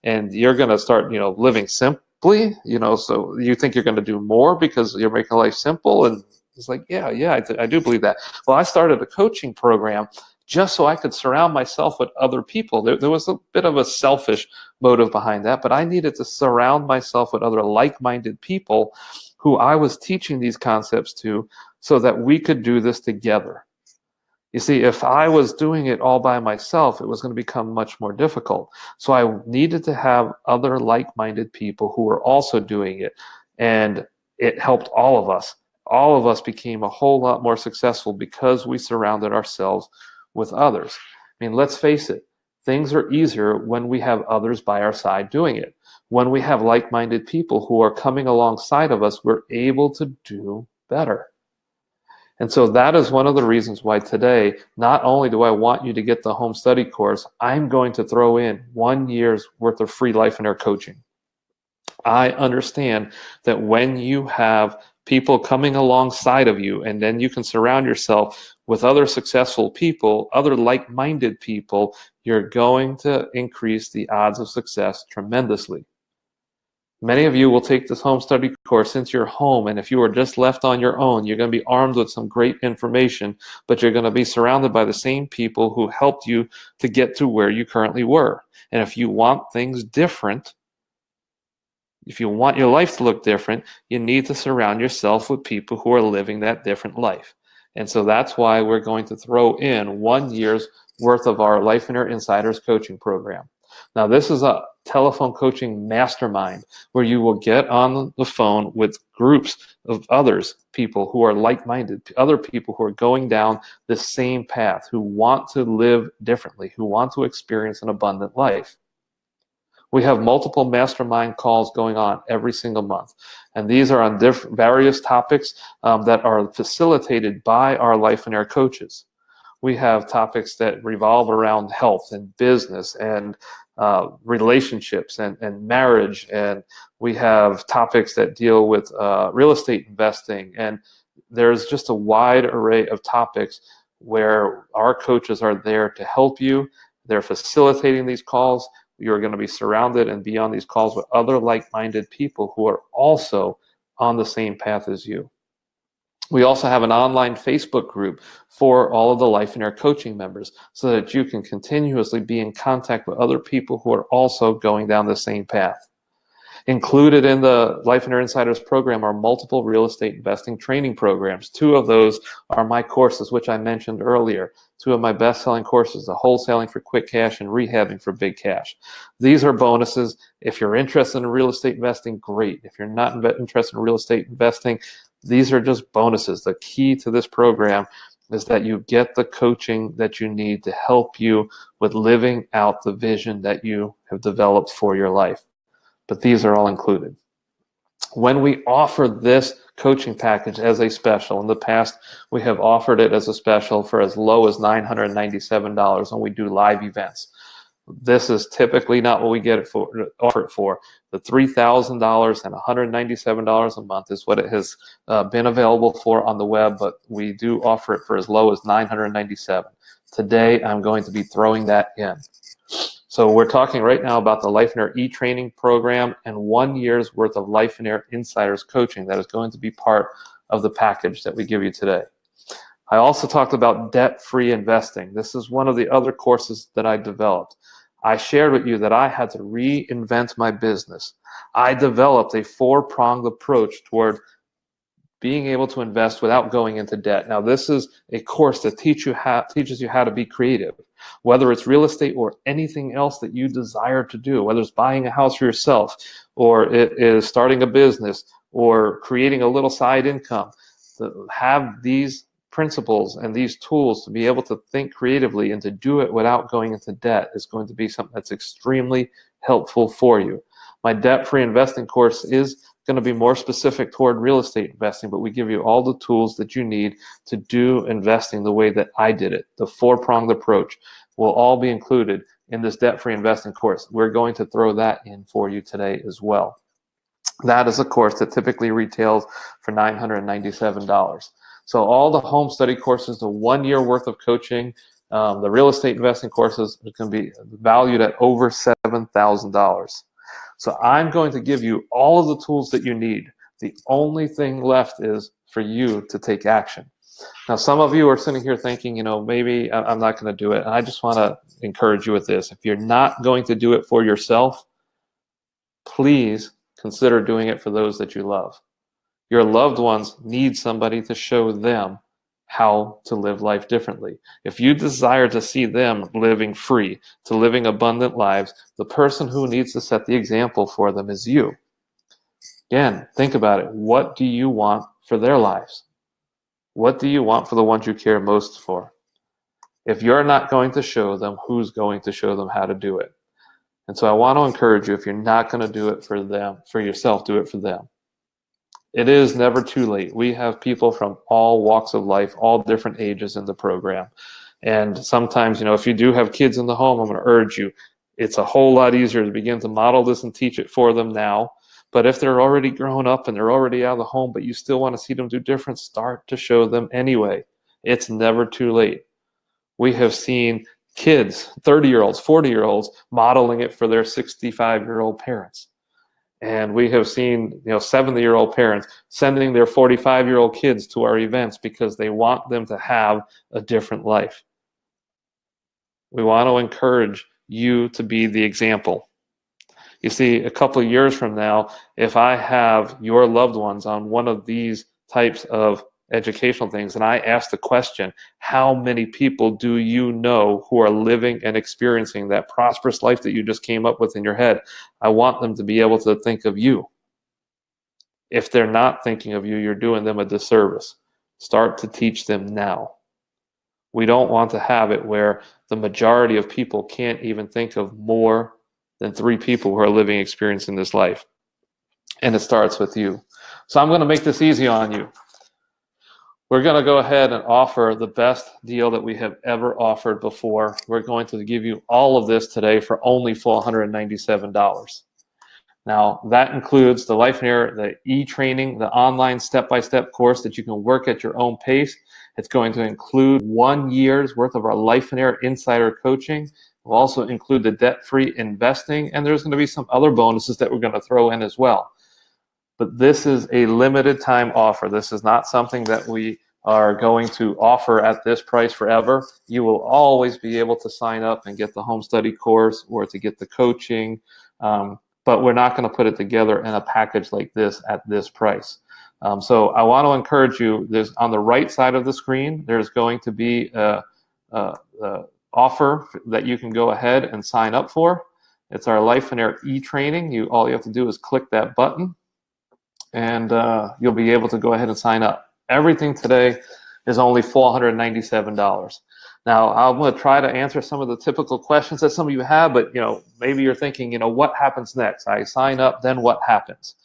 And you're going to start, living simply, so you think you're going to do more because you're making life simple? And it's like, yeah, I do believe that. Well, I started a coaching program just so I could surround myself with other people. There was a bit of a selfish motive behind that, but I needed to surround myself with other like-minded people who I was teaching these concepts to so that we could do this together. You see, if I was doing it all by myself, it was going to become much more difficult. So I needed to have other like-minded people who were also doing it, and it helped all of us. All of us became a whole lot more successful because we surrounded ourselves with others. I mean, let's face it, things are easier when we have others by our side doing it. When we have like-minded people who are coming alongside of us, we're able to do better. And so that is one of the reasons why today, not only do I want you to get the home study course, I'm going to throw in 1 year's worth of free Life and Air coaching. I understand that when you have people coming alongside of you, and then you can surround yourself with other successful people, other like-minded people, you're going to increase the odds of success tremendously. Many of you will take this home study course into your home, and if you are just left on your own, you're going to be armed with some great information, but you're going to be surrounded by the same people who helped you to get to where you currently were. And if you want things different, if you want your life to look different, you need to surround yourself with people who are living that different life. And so that's why we're going to throw in 1 year's worth of our Life and Air Insiders coaching program. Now, this is a telephone coaching mastermind where you will get on the phone with groups of people who are like-minded, other people who are going down the same path, who want to live differently, who want to experience an abundant life. We have multiple mastermind calls going on every single month. And these are on various topics that are facilitated by our Life and Air coaches. We have topics that revolve around health and business and relationships and marriage. And we have topics that deal with real estate investing. And there's just a wide array of topics where our coaches are there to help you. They're facilitating these calls. You're going to be surrounded and be on these calls with other like-minded people who are also on the same path as you. We also have an online Facebook group for all of the Life and Air coaching members so that you can continuously be in contact with other people who are also going down the same path. Included in the Life and Air Insiders program are multiple real estate investing training programs. 2 of those are my courses, which I mentioned earlier. 2 of my best-selling courses, the Wholesaling for Quick Cash and Rehabbing for Big Cash. These are bonuses. If you're interested in real estate investing, great. If you're not interested in real estate investing, these are just bonuses. The key to this program is that you get the coaching that you need to help you with living out the vision that you have developed for your life. But these are all included. When we offer this coaching package as a special, in the past we have offered it as a special for as low as $997 when we do live events. This is typically not what we get it for, offer it for. The $3,000 and $197 a month is what it has been available for on the web, but we do offer it for as low as $997. Today, I'm going to be throwing that in. So we're talking right now about the Life and Air e-training program and 1 year's worth of Life and Air Insiders coaching that is going to be part of the package that we give you today. I also talked about debt-free investing. This is one of the other courses that I developed. I shared with you that I had to reinvent my business. I developed a 4-pronged approach toward being able to invest without going into debt. Now, this is a course that teaches you how to be creative, whether it's real estate or anything else that you desire to do, whether it's buying a house for yourself, or it is starting a business, or creating a little side income. To have these principles and these tools to be able to think creatively and to do it without going into debt is going to be something that's extremely helpful for you. My debt-free investing course is going to be more specific toward real estate investing, but we give you all the tools that you need to do investing the way that I did it. The 4-pronged approach will all be included in this debt-free investing course. We're going to throw that in for you today as well. That is a course that typically retails for $997. So all the home study courses, the 1 year worth of coaching, the real estate investing courses are going to be valued at over $7,000. So I'm going to give you all of the tools that you need. The only thing left is for you to take action. Now, some of you are sitting here thinking, maybe I'm not going to do it. And I just want to encourage you with this. If you're not going to do it for yourself, please consider doing it for those that you love. Your loved ones need somebody to show them how to live life differently. If you desire to see them living free, to living abundant lives, the person who needs to set the example for them is you. Again, think about it. What do you want for their lives? What do you want for the ones you care most for? If you're not going to show them, who's going to show them how to do it? And so I want to encourage you, if you're not going to do it for them, for yourself, do it for them. It is never too late. We have people from all walks of life, all different ages in the program. And sometimes, if you do have kids in the home, I'm going to urge you, it's a whole lot easier to begin to model this and teach it for them now. But if they're already grown up and they're already out of the home, but you still want to see them do different, start to show them anyway. It's never too late. We have seen kids, 30-year-olds, 40-year-olds, modeling it for their 65-year-old parents. And we have seen 70-year-old parents sending their 45-year-old kids to our events because they want them to have a different life. We want to encourage you to be the example. You see, a couple of years from now, if I have your loved ones on one of these types of educational things, and I ask the question, how many people do you know who are living and experiencing that prosperous life that you just came up with in your head? I want them to be able to think of you. If they're not thinking of you, you're doing them a disservice. Start to teach them now. We don't want to have it where the majority of people can't even think of more than 3 people who are living experience in this life. And it starts with you. So I'm going to make this easy on you. We're going to go ahead and offer the best deal that we have ever offered before. We're going to give you all of this today for only $497. Now, that includes the Life and Air, the e-training, the online step-by-step course that you can work at your own pace. It's going to include 1 year's worth of our Life and Air Insider coaching. We'll also include the debt-free investing, and there's going to be some other bonuses that we're going to throw in as well. But this is a limited time offer. This is not something that we are going to offer at this price forever. You will always be able to sign up and get the home study course or to get the coaching, but we're not going to put it together in a package like this at this price. So I want to encourage you, there's on the right side of the screen, there's going to be a offer that you can go ahead and sign up for. It's our Life and Air e-training. All you have to do is click that button, and you'll be able to go ahead and sign up. Everything today is only $497. Now, I'm going to try to answer some of the typical questions that some of you have, but maybe you're thinking, what happens next? I sign up, then what happens?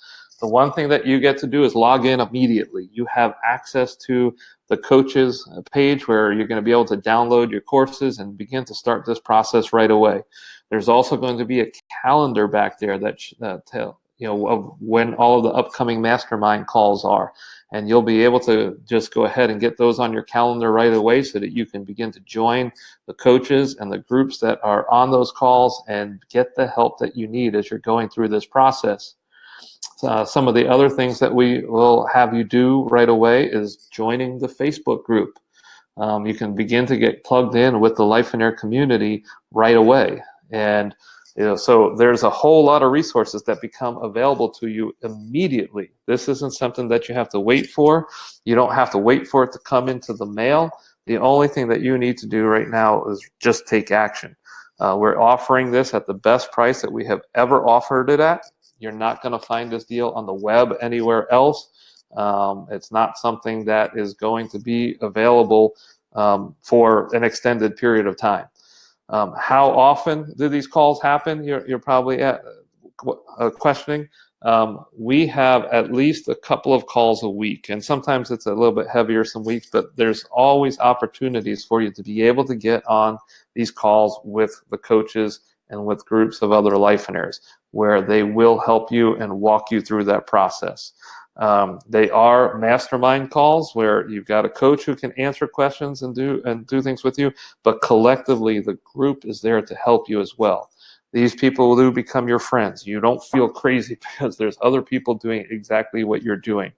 The one thing that you get to do is log in immediately. You have access to the coaches page where you're going to be able to download your courses and begin to start this process right away. There's also going to be a calendar back there that tells of when all of the upcoming mastermind calls are. And you'll be able to just go ahead and get those on your calendar right away so that you can begin to join the coaches and the groups that are on those calls and get the help that you need as you're going through this process. Some of the other things that we will have you do right away is joining the Facebook group. You can begin to get plugged in with the Life and Air community right away. And so there's a whole lot of resources that become available to you immediately. This isn't something that you have to wait for. You don't have to wait for it to come into the mail. The only thing that you need to do right now is just take action. We're offering this at the best price that we have ever offered it at. You're not going to find this deal on the web anywhere else. It's not something that is going to be available for an extended period of time. How often do these calls happen? You're probably questioning. We have at least a couple of calls a week, and sometimes it's a little bit heavier some weeks, but there's always opportunities for you to be able to get on these calls with the coaches and with groups of other Life and Airs where they will help you and walk you through that process. They are mastermind calls where you've got a coach who can answer questions and do things with you, but collectively the group is there to help you as well. These people do become your friends. You don't feel crazy because there's other people doing exactly what you're doing.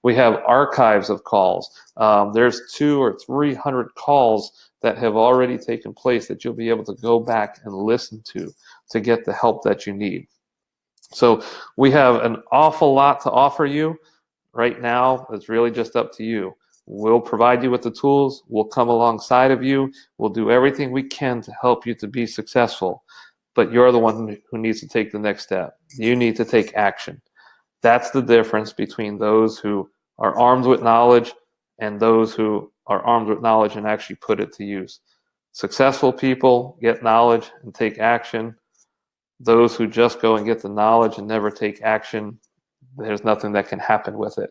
We have archives of calls. There's 200 or 300 calls that have already taken place that you'll be able to go back and listen to get the help that you need. So we have an awful lot to offer you. Right now, it's really just up to you. We'll provide you with the tools. We'll come alongside of you. We'll do everything we can to help you to be successful. But you're the one who needs to take the next step. You need to take action. That's the difference between those who are armed with knowledge and those who are armed with knowledge and actually put it to use. Successful people get knowledge and take action. Those who just go and get the knowledge and never take action, there's nothing that can happen with it.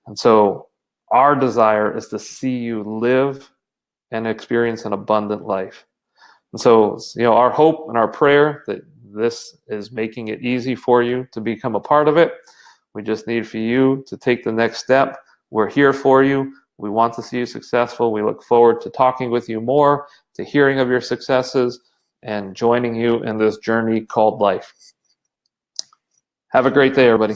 And so our desire is to see you live and experience an abundant life. And so, our hope and our prayer that this is making it easy for you to become a part of it. We just need for you to take the next step. We're here for you. We want to see you successful. We look forward to talking with you more, to hearing of your successes, and joining you in this journey called life. Have a great day, everybody.